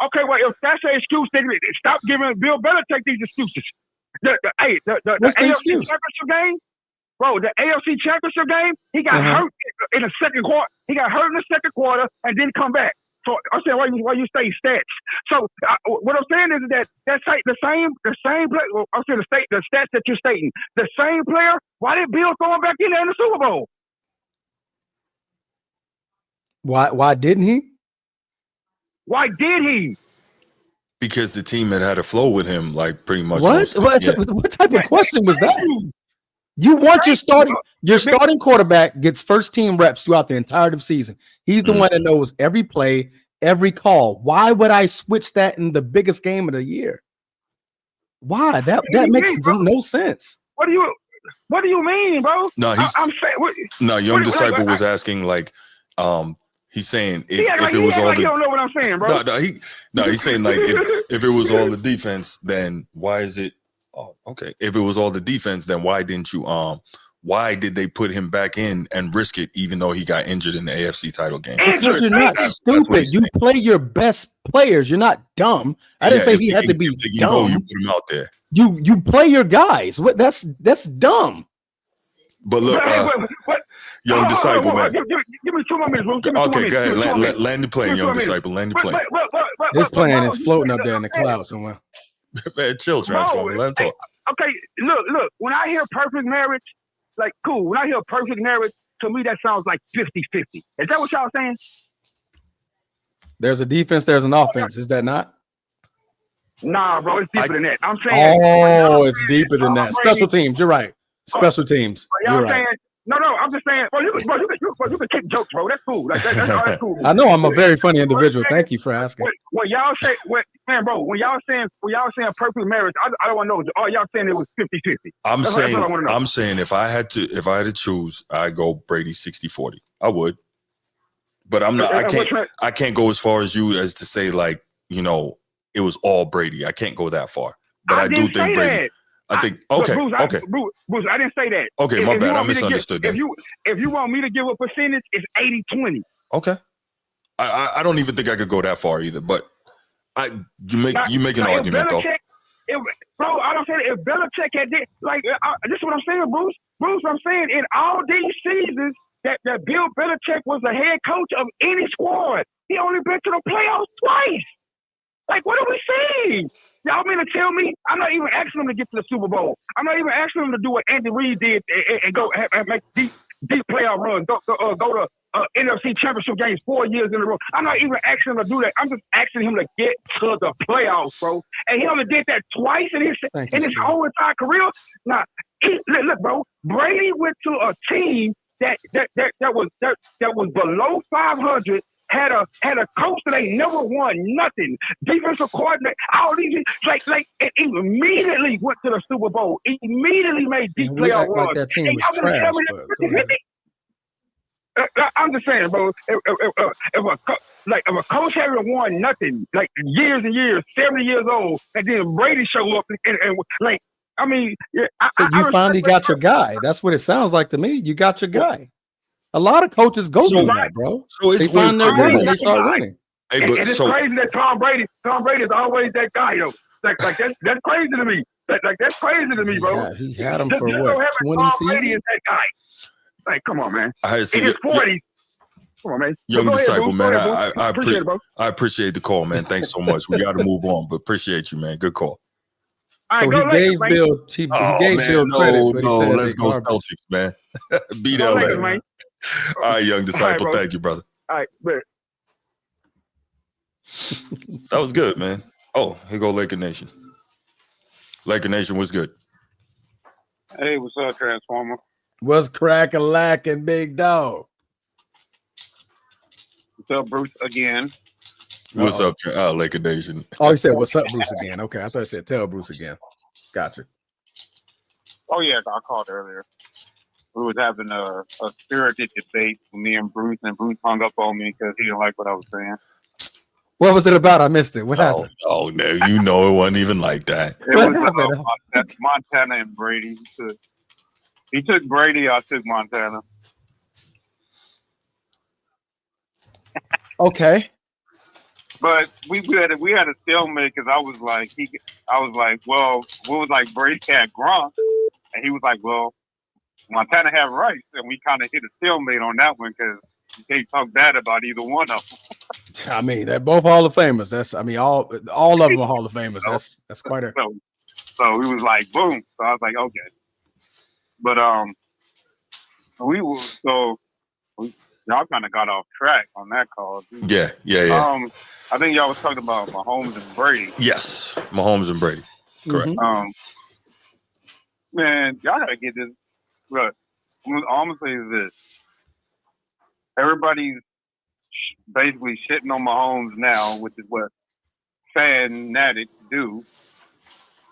[SPEAKER 3] Okay. Well, if that's an excuse, then stop giving Bill Belichick these excuses. The AFC championship game, bro. The AFC championship game, he got hurt in the second quarter. He got hurt in the second quarter and didn't come back. So I'm saying why you say stats. So what I'm saying is that the same player. Well, I'm saying the stats that you're stating. The same player. Why did Bill throw him back in there in the Super Bowl?
[SPEAKER 2] Why didn't he?
[SPEAKER 3] Why did he?
[SPEAKER 1] Because the team had a flow with him, like pretty much.
[SPEAKER 2] What type of question was that? You want your starting quarterback gets first team reps throughout the entirety of the season. He's the one that knows every play, every call. Why would I switch that in the biggest game of the year? That makes no sense.
[SPEAKER 3] What do you mean, bro?
[SPEAKER 1] No, I'm saying Young Disciple was asking he's saying if it was all
[SPEAKER 3] you don't know what I'm saying, bro.
[SPEAKER 1] He's saying like if it was all the defense, then why is it? Oh, okay. If it was all the defense, then why didn't you? Why did they put him back in and risk it, even though he got injured in the AFC title game?
[SPEAKER 2] Because you're not stupid. You play your best players. You're not dumb. I didn't say he had to be dumb.
[SPEAKER 1] You put him out there.
[SPEAKER 2] You play your guys. What? That's dumb.
[SPEAKER 1] But look, Young Disciple, man.
[SPEAKER 3] Give me 2 more minutes, bro.
[SPEAKER 1] Okay, go ahead. Land the plane, Young Disciple. Land the plane.
[SPEAKER 2] His plane is floating up there in the clouds somewhere.
[SPEAKER 1] Man, chill, Transformer. Let him talk.
[SPEAKER 3] Okay, look. When I hear perfect marriage, like cool. When I hear perfect marriage, to me that sounds like 50-50. Is that what y'all saying?
[SPEAKER 2] There's a defense, there's an offense. Is that not?
[SPEAKER 3] Nah, bro, it's deeper than that. I'm saying.
[SPEAKER 2] Oh, it's deeper than that. Special teams. You're right. Special teams. You're right.
[SPEAKER 3] No, I'm just saying. Well, you can kick jokes, bro. That's cool. That's cool.
[SPEAKER 2] I know I'm a very funny individual. Thank you for asking.
[SPEAKER 3] When y'all say, when y'all saying perfect marriage, I don't want to know. All y'all saying it was 50-50.
[SPEAKER 1] I'm saying if I had to choose, I go Brady 60-40. I would, but I'm not. I can't go as far as you as to say like it was all Brady. I can't go that far, but I do think Brady. I think okay. Bruce, I didn't say that. Okay, my bad. I misunderstood that.
[SPEAKER 3] If you want me to give a percentage, it's 80-20.
[SPEAKER 1] Okay. I don't even think I could go that far either. But you make an argument though.
[SPEAKER 3] Bro, I don't say that if Belichick had this is what I'm saying, Bruce. Bruce, I'm saying in all these seasons that Bill Belichick was the head coach of any squad, he only been to the playoffs twice. Like, what are we saying? Y'all mean to tell me I'm not even asking them to get to the Super Bowl? I'm not even asking them to do what Andy Reid did and go and make deep playoff runs. Go to NFC Championship games 4 years in a row. I'm not even asking him to do that. I'm just asking him to get to the playoffs, bro. And he only did that twice in his whole entire career. Now, look, bro. Brady went to a team that was below 500. Had a coach that ain't never won nothing. Defensive coordinator, all these like and immediately went to the Super Bowl. Immediately made deep playoff runs.
[SPEAKER 2] Like that team was trash,
[SPEAKER 3] I'm just saying, bro. If a coach haven't won nothing, like years and years, 70 years old, and then Brady show up and like, I mean,
[SPEAKER 2] so you finally got your guy. That's what it sounds like to me. You got your guy. A lot of coaches go through that, bro. So they find their guy and they start winning.
[SPEAKER 3] Hey, and it's crazy that Tom Brady is always that guy, though. Like that's crazy to me. That's crazy to me, bro.
[SPEAKER 2] Yeah, he had him for what, 20 seasons?
[SPEAKER 3] Brady is that guy. Like, come on, man.
[SPEAKER 1] In his
[SPEAKER 3] 40s. Come on, man.
[SPEAKER 1] Young disciple, man.
[SPEAKER 3] I
[SPEAKER 1] appreciate the call, man. Thanks so much. We got to move on, but appreciate you, man. Good call.
[SPEAKER 2] So he gave Bill credit.
[SPEAKER 1] Let's go Celtics, man. Beat LA. Man. All right, young disciple. Right, thank you, brother.
[SPEAKER 3] All right, man.
[SPEAKER 1] That was good, man. Oh, here go Laker Nation. Laker Nation was good.
[SPEAKER 4] Hey, what's up, Transformer?
[SPEAKER 2] What's crack-a-lackin', big dog?
[SPEAKER 4] What's up, Bruce, again?
[SPEAKER 1] What's up, Laker Nation?
[SPEAKER 2] Oh, he said, what's up, Bruce, again? Okay, I thought he said, tell Bruce again. Gotcha.
[SPEAKER 4] Oh, yeah, I called earlier. We was having a spirited debate with me and Bruce hung up on me because he didn't like what I was saying.
[SPEAKER 2] What was it about? I missed it. What happened?
[SPEAKER 1] Oh, no, you know it wasn't even like that.
[SPEAKER 4] It was Montana and Brady. He took Brady, I took Montana.
[SPEAKER 2] Okay.
[SPEAKER 4] But we had a stalemate because I was like, well, what was like Brady had Gronk, and he was like, well, Montana had Rice, and we kind of hit a stalemate on that one because you can't talk bad about either one of them.
[SPEAKER 2] I mean, they're both Hall of Famers. All of them are Hall of Famers. That's quite a.
[SPEAKER 4] So we was like, boom. So I was like, okay. But y'all kind of got off track on that call.
[SPEAKER 1] Yeah.
[SPEAKER 4] I think y'all was talking about Mahomes and Brady.
[SPEAKER 1] Yes, Mahomes and Brady. Correct.
[SPEAKER 2] Mm-hmm.
[SPEAKER 4] Man, y'all gotta get this. Look, all I'm gonna say is this: everybody's basically shitting on Mahomes now, which is what fanatics do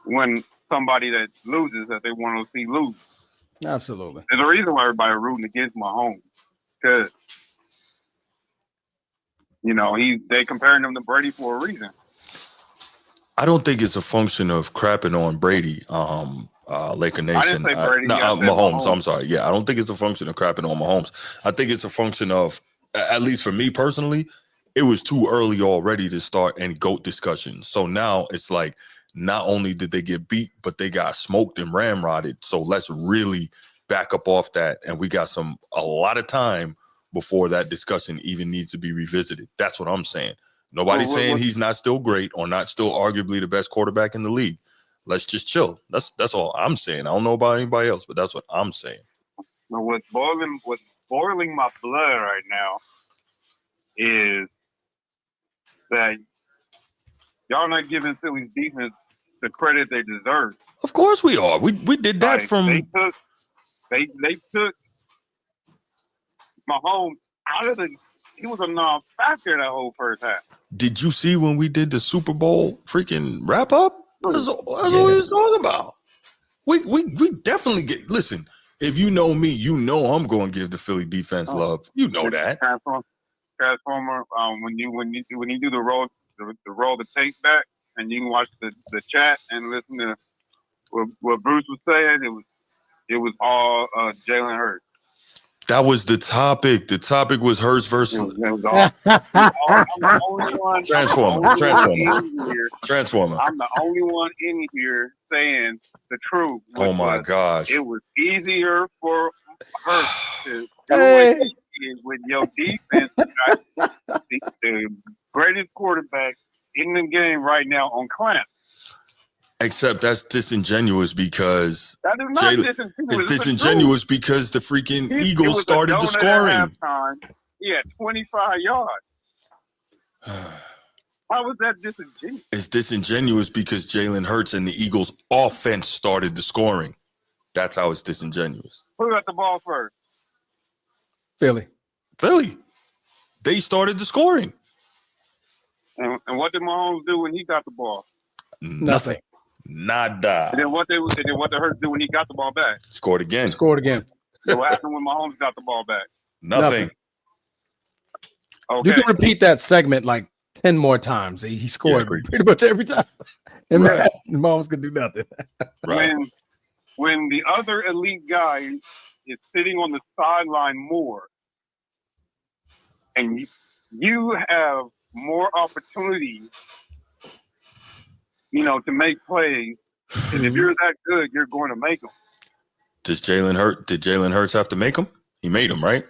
[SPEAKER 4] when somebody that loses that they want to see lose.
[SPEAKER 2] Absolutely.
[SPEAKER 4] There's a reason why everybody rooting against Mahomes, because they comparing him to Brady for a reason.
[SPEAKER 1] I don't think it's a function of crapping on Brady. Laker Nation.
[SPEAKER 4] I didn't say Brady.
[SPEAKER 1] Mahomes. I'm sorry. Yeah, I don't think it's a function of crapping on Mahomes. I think it's a function of, at least for me personally, it was too early already to start any GOAT discussions. So now it's like, not only did they get beat, but they got smoked and ramrodded. So let's really back up off that. And we got a lot of time before that discussion even needs to be revisited. That's what I'm saying. Nobody's saying he's not still great or not still arguably the best quarterback in the league. Let's just chill. That's all I'm saying. I don't know about anybody else, but that's what I'm saying.
[SPEAKER 4] What's boiling my blood right now is that y'all not giving Philly's defense the credit they deserve.
[SPEAKER 1] Of course we are. We did that from.
[SPEAKER 4] They took Mahomes out of the. He was a non-factor that whole first half.
[SPEAKER 1] Did you see when we did the Super Bowl freaking wrap up? That's what we was talking about. We definitely get. Listen, if you know me, you know I'm going to give the Philly defense love. You know that.
[SPEAKER 4] Transformer. When you do the roll the tape back, and you can watch the chat and listen to what Bruce was saying, it was all Jalen Hurts.
[SPEAKER 1] That was the topic. The topic was Hurts versus
[SPEAKER 4] Transformer. I'm the only one in here saying the truth.
[SPEAKER 1] Oh my gosh!
[SPEAKER 4] It was easier for Hurts to do it with your defense. The greatest quarterback in the game right now on clamp.
[SPEAKER 1] Except that's disingenuous because
[SPEAKER 4] that is not disingenuous.
[SPEAKER 1] It's disingenuous because the freaking Eagles started the scoring.
[SPEAKER 4] He had 25 yards. How was that disingenuous?
[SPEAKER 1] It's disingenuous because Jalen Hurts and the Eagles' offense started the scoring. That's how it's disingenuous.
[SPEAKER 4] Who got the ball first?
[SPEAKER 2] Philly.
[SPEAKER 1] They started the scoring.
[SPEAKER 4] And what did Mahomes do when he got the ball?
[SPEAKER 1] Nothing. Nada.
[SPEAKER 4] And then what did Hurts do when he got the ball back?
[SPEAKER 1] Scored again.
[SPEAKER 4] So what happened when Mahomes got the ball back?
[SPEAKER 1] Nothing.
[SPEAKER 4] Okay.
[SPEAKER 2] You can repeat that segment like 10 more times. He scored pretty much every time. And Mahomes could do nothing.
[SPEAKER 1] Right.
[SPEAKER 4] When the other elite guy is sitting on the sideline more, and you have more opportunities, to make plays, and if you're that good, you're going to make them.
[SPEAKER 1] Did Jalen Hurts have to make them? He made them, right?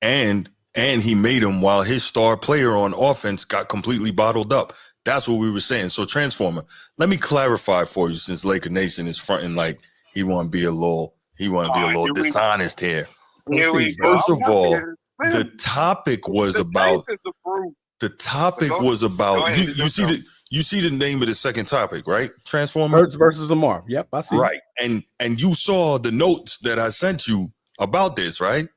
[SPEAKER 1] And he made them while his star player on offense got completely bottled up. That's what we were saying. So, Transformer, let me clarify for you, since Laker Nation is fronting like he want to be a little dishonest here. First of all, the topic was about. You see the name of the second topic, right? Transformer.
[SPEAKER 2] Hurts versus Lamar. Yep, I see.
[SPEAKER 1] Right, and you saw the notes that I sent you about this, right?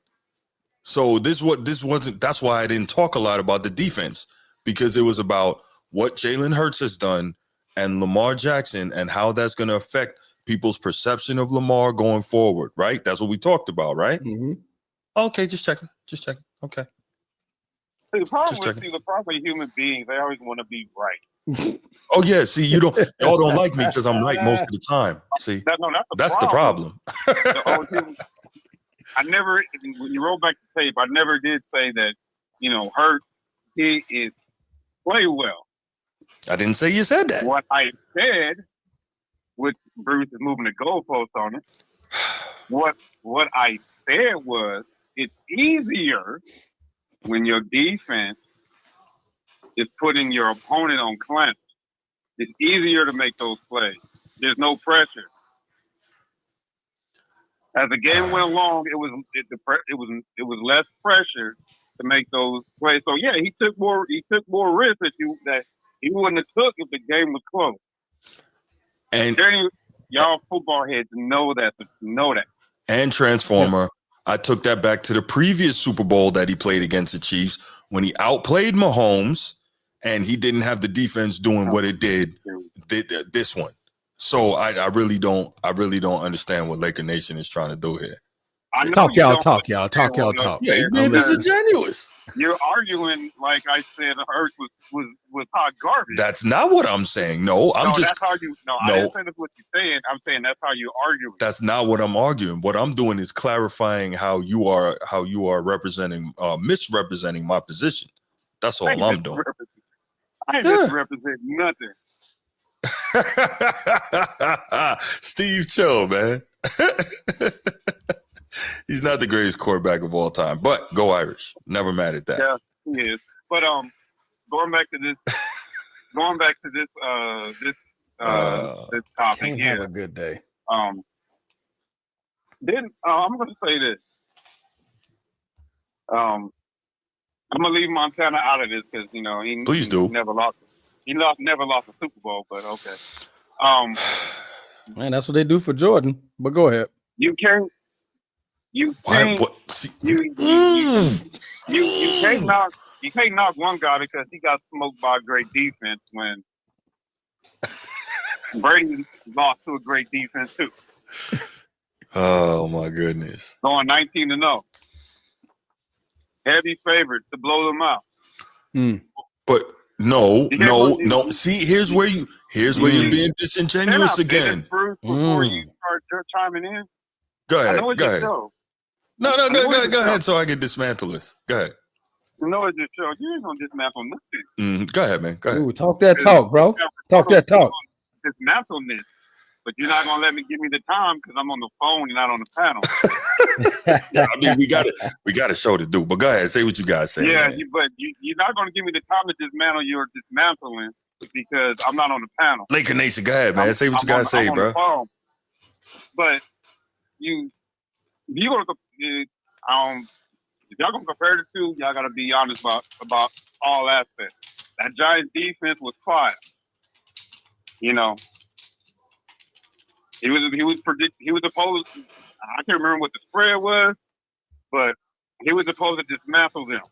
[SPEAKER 1] So this wasn't. That's why I didn't talk a lot about the defense, because it was about what Jalen Hurts has done and Lamar Jackson and how that's going to affect people's perception of Lamar going forward, right? That's what we talked about, right?
[SPEAKER 2] Mm-hmm.
[SPEAKER 1] Okay, just checking. Okay.
[SPEAKER 4] The problem with human beings, they always want to be right.
[SPEAKER 1] Oh yeah, see, y'all don't like me because I'm right most of the time. See, that's the problem.
[SPEAKER 4] I never, when you roll back the tape, I never did say that, Hurts, he is play well.
[SPEAKER 1] I didn't say you said that.
[SPEAKER 4] What I said, which Bruce is moving the goalpost on it, what I said was, it's easier when your defense is putting your opponent on clamp. It's easier to make those plays. There's no pressure. As the game went along, it was less pressure to make those plays. So yeah, he took more risks that he wouldn't have took if the game was close.
[SPEAKER 1] And
[SPEAKER 4] y'all football heads know that.
[SPEAKER 1] And Transformer, I took that back to the previous Super Bowl that he played against the Chiefs when he outplayed Mahomes and he didn't have the defense doing what it did this one. So I really don't understand what Laker Nation is trying to do here.
[SPEAKER 2] Talk, y'all.
[SPEAKER 1] Yeah, man, this is genuous.
[SPEAKER 4] You're arguing like I said Hurts was hot garbage.
[SPEAKER 1] That's not what I'm saying. No, I didn't say
[SPEAKER 4] that's what you're saying. I'm saying that's how you argue.
[SPEAKER 1] That's not what I'm arguing. What I'm doing is clarifying how you are misrepresenting my position. That's all I'm doing.
[SPEAKER 4] I ain't misrepresenting nothing.
[SPEAKER 1] Steve, chill, man. He's not the greatest quarterback of all time, but go Irish. Never mad at that.
[SPEAKER 4] Yeah, he is. But going back to this topic.
[SPEAKER 2] Can't have a good day.
[SPEAKER 4] I'm going to say this. I'm going to leave Montana out of this because he never lost. He never lost a Super Bowl, but okay.
[SPEAKER 2] Man, that's what they do for Jordan. But go ahead.
[SPEAKER 4] You can't knock one guy because he got smoked by a great defense when Brady lost to a great defense too.
[SPEAKER 1] Oh my goodness.
[SPEAKER 4] Going 19-0. Heavy favorites to blow them out.
[SPEAKER 1] But no. See, here's where you're being disingenuous again.
[SPEAKER 4] Bruce, before you start chiming in.
[SPEAKER 1] Go ahead.
[SPEAKER 4] Show.
[SPEAKER 1] No, go ahead so I can dismantle this. Go ahead.
[SPEAKER 4] It's your show. You ain't gonna dismantle nothing.
[SPEAKER 1] Go ahead, man. Go ahead.
[SPEAKER 2] Ooh, talk that talk, bro. Talk that talk.
[SPEAKER 4] Dismantle this. But you're not gonna let me give me the time because I'm on the phone and not on the panel.
[SPEAKER 1] Yeah, I mean, we got a show to do. But go ahead, say what you guys say.
[SPEAKER 4] Yeah, but you're not gonna give me the time to dismantle your dismantling because I'm not on the panel.
[SPEAKER 1] Laker Nation, go ahead, man. Say what you guys say, bro.
[SPEAKER 4] But you go to if y'all gonna compare the two, y'all gotta be honest about all aspects. That Giants defense was fire. You know, he was supposed. I can't remember what the spread was, but he was supposed to dismantle them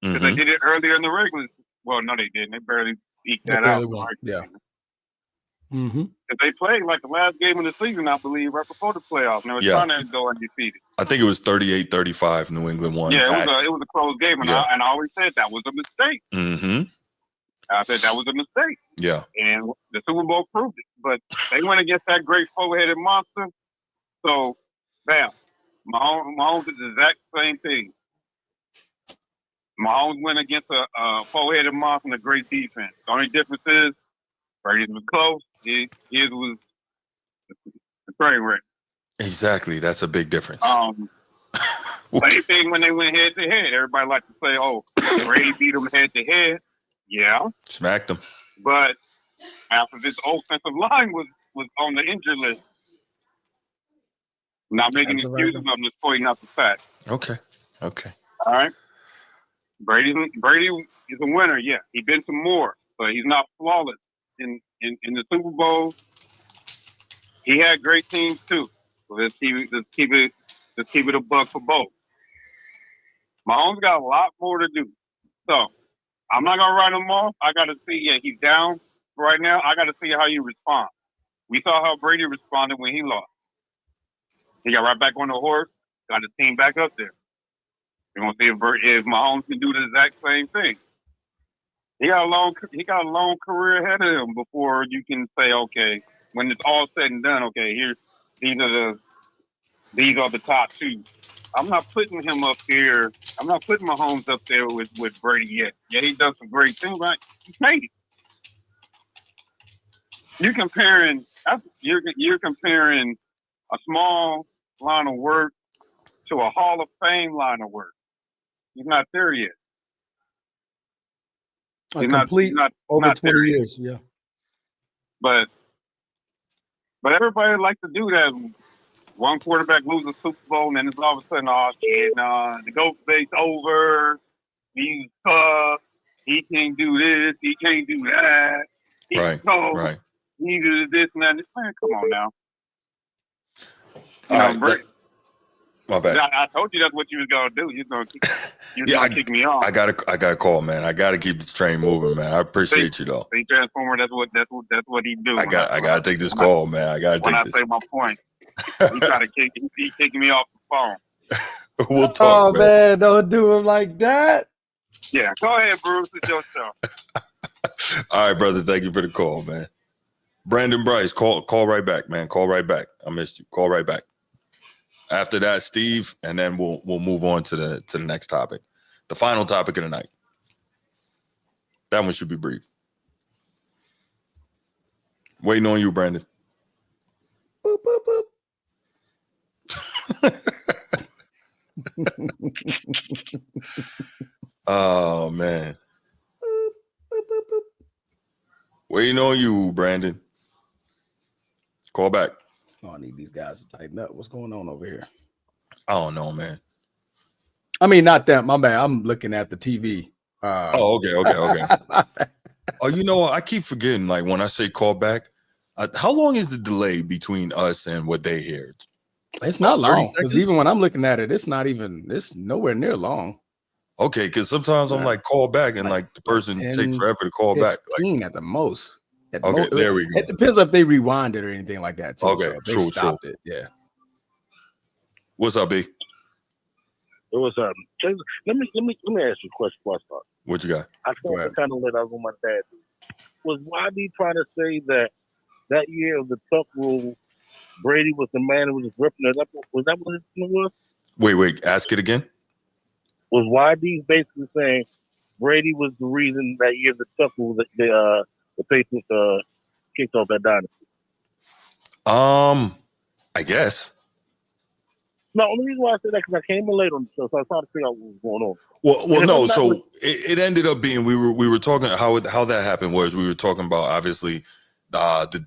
[SPEAKER 4] because they did it earlier in the regular. Well, no, they didn't. They barely eked that out.
[SPEAKER 2] Yeah.
[SPEAKER 4] Because they played like the last game of the season, I believe, right before the playoffs. And they were trying to go undefeated.
[SPEAKER 1] I think it was 38-35. New England won.
[SPEAKER 4] Yeah, it was a close game, and I always said that was a mistake. I said that was a mistake.
[SPEAKER 1] Yeah.
[SPEAKER 4] And the Super Bowl proved it. But they went against that great four-headed monster. So, bam. Mahomes did the exact same thing. Mahomes went against a four-headed monster and a great defense. The only difference is Brady's was close. His was a train wreck.
[SPEAKER 1] Exactly. That's a big difference.
[SPEAKER 4] Same thing when they went head-to-head. Everybody likes to say, oh, Brady beat them head-to-head. Yeah.
[SPEAKER 1] Smacked them.
[SPEAKER 4] But after this offensive line was on the injured list, not making excuses, I'm just pointing out the fact.
[SPEAKER 1] Okay.
[SPEAKER 4] All right. Brady is a winner, yeah. He's been some more, but he's not flawless. In the Super Bowl, he had great teams too. So let's keep it a buck for both. Mahomes got a lot more to do. So I'm not gonna write him off. I gotta see, he's down right now. I gotta see how he responds. We saw how Brady responded when he lost. He got right back on the horse, got his team back up there. We're gonna see if Mahomes can do the exact same thing. He got a long career ahead of him before you can say, okay, when it's all said and done, okay, these are the top two. I'm not putting him up here. I'm not putting Mahomes up there with Brady yet. Yeah, he does some great things, but he's made it. You're comparing a small line of work to a Hall of Fame line of work. He's not there yet.
[SPEAKER 2] He's not over 20 years, yeah.
[SPEAKER 4] But everybody likes to do that. One quarterback loses a Super Bowl, and then it's all of a sudden, the GOAT debate's over. He's tough. He can't do this. He can't do that.
[SPEAKER 1] Right.
[SPEAKER 4] He do this and that. Man, come on now.
[SPEAKER 1] My bad.
[SPEAKER 4] I told you that's what you was gonna do. You're gonna kick me off.
[SPEAKER 1] I gotta call, man. I gotta keep this train moving, man. I appreciate you though.
[SPEAKER 4] See, Transformer, that's what he do.
[SPEAKER 1] I gotta take this call, man. I gotta take this.
[SPEAKER 4] When I say my point, he kicking me off the phone.
[SPEAKER 1] We'll talk.
[SPEAKER 2] Oh man, don't do him like that.
[SPEAKER 4] Yeah, go ahead, Bruce. It's your show.
[SPEAKER 1] All right, brother. Thank you for the call, man. Brandon Bryce, call right back, man. Call right back. I missed you. Call right back. After that, Steve, and then we'll move on to the next topic, the final topic of the night. That one should be brief. Waiting on you, Brandon. Boop, boop, boop. Oh man. Boop, boop, boop, boop. Waiting on you, Brandon. Call back.
[SPEAKER 2] Oh, I need these guys to tighten up. What's going on over here?
[SPEAKER 1] I don't know, man.
[SPEAKER 2] I mean, not that. My bad. I'm looking at the TV.
[SPEAKER 1] Okay. Oh, you know what? I keep forgetting. Like when I say call back, how long is the delay between us and what they hear?
[SPEAKER 2] It's not long. Because even when I'm looking at it, it's nowhere near long.
[SPEAKER 1] Okay, because sometimes I'm like call back and like the person takes forever to call back.
[SPEAKER 2] Like at the most.
[SPEAKER 1] There we go.
[SPEAKER 2] It depends if they rewind it or anything like that too.
[SPEAKER 1] Okay,
[SPEAKER 2] so true. It. Yeah.
[SPEAKER 1] What's up, B?
[SPEAKER 5] What's up? Let me ask you a question before I start.
[SPEAKER 1] What you got?
[SPEAKER 5] I kind of let out on my dad. Was YB trying to say that year of the tuck rule, Brady was the man who was ripping it up? Was that what it was?
[SPEAKER 1] Wait. Ask it again.
[SPEAKER 5] Was YB basically saying Brady was the reason that year of the tuck rule the Patriots kicked off that dynasty?
[SPEAKER 1] I guess.
[SPEAKER 5] No, the only reason why I said that because I came in late on the show, so I was trying to figure out what was going on.
[SPEAKER 1] Well, no. So it ended up being we were talking how that happened was we were talking about obviously the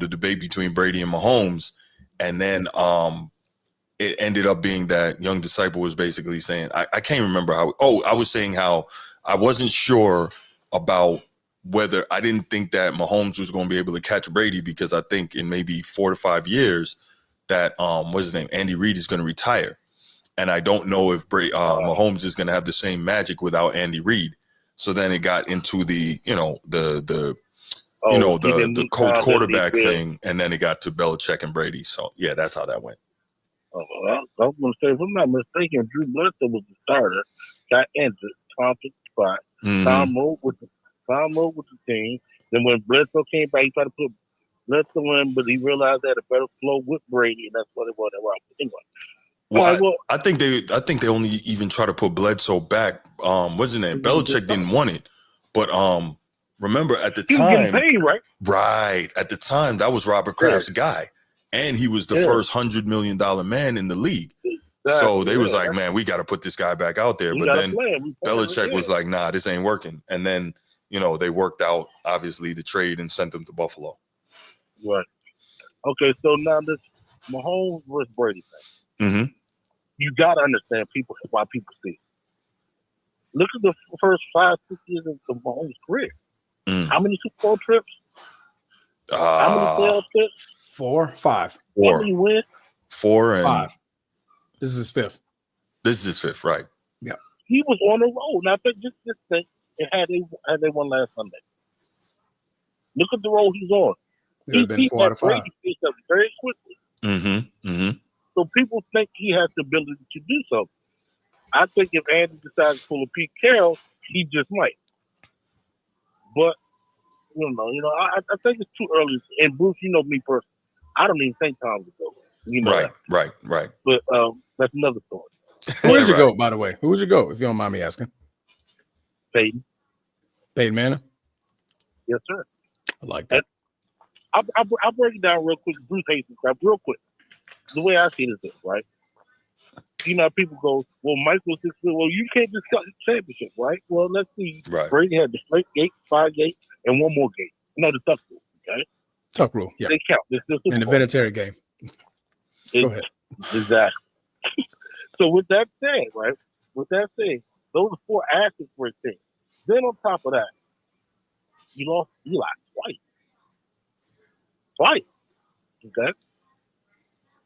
[SPEAKER 1] debate between Brady and Mahomes, and then it ended up being that young disciple was basically saying, I can't remember how. Oh, I was saying how I wasn't sure about whether I didn't think that Mahomes was going to be able to catch Brady because I think in maybe 4 to 5 years that what's his name, Andy Reid is going to retire, and I don't know if Mahomes is going to have the same magic without Andy Reid. So then it got into the the coach quarterback thing, and then it got to Belichick and Brady. So yeah, that's how that went.
[SPEAKER 5] I was going to say, if I'm not mistaken, Drew Bledsoe was the starter, got injured, Tom took the spot. Tom moved with the team. Then when Bledsoe came back, he tried to put Bledsoe in, but he realized that a better flow with Brady, and that's what it was. Anyway.
[SPEAKER 1] Well, I think they only even try to put Bledsoe back. What's his name? Belichick didn't want it, but remember at the time,
[SPEAKER 5] he was getting paid, right?
[SPEAKER 1] Right at the time, that was Robert Kraft's guy, and he was the first $100 million man in the league. Exactly, so they was like, man, we got to put this guy back out there. But then Belichick was like, nah, this ain't working. And then they worked out obviously the trade and sent him to Buffalo.
[SPEAKER 5] Right. Okay, so now this Mahomes versus Brady thing.
[SPEAKER 1] Mm-hmm.
[SPEAKER 5] You got to understand why people see it. Look at the first 5-6 years of Mahomes' career. How many Super Bowl trips? How many playoff trips?
[SPEAKER 2] 4, 5.
[SPEAKER 1] 4.
[SPEAKER 5] How many wins?
[SPEAKER 1] 4 and
[SPEAKER 2] 5. This is his 5th.
[SPEAKER 1] This is his 5th, right?
[SPEAKER 2] Yeah.
[SPEAKER 5] He was on the road. Now, just this thing, and had they won last Sunday. Look at the road he's on.
[SPEAKER 2] He beat that Brady
[SPEAKER 5] picked up very quickly.
[SPEAKER 1] Mm-hmm. Mm-hmm.
[SPEAKER 5] So people think he has the ability to do something. I think if Andy decides to pull a Pete Carroll, he just might. But I think it's too early. And Bruce, you know me personally, I don't even think Tom would go.
[SPEAKER 1] Right.
[SPEAKER 5] But that's another story.
[SPEAKER 2] Who is your GOAT, by the way? Who was your GOAT, if you don't mind me asking?
[SPEAKER 5] Peyton
[SPEAKER 2] Manning?
[SPEAKER 5] Yes, sir.
[SPEAKER 2] I like that.
[SPEAKER 5] I'll break it down real quick. Bruce hates this crap real quick. The way I see it is this, right? People go, well, Mike was this good. Well, you can't discuss the championship, right? Well, let's see.
[SPEAKER 1] Right.
[SPEAKER 5] Brady had the Flake gate, 5 gate, and one more gate. The Tuck rule, okay?
[SPEAKER 2] Tuck rule, yeah.
[SPEAKER 5] They count.
[SPEAKER 2] And the Vinatieri game. Go ahead.
[SPEAKER 5] Exactly. So with that said, right? Those are 4 assets for a team. Then on top of that, you lost Eli twice. Okay?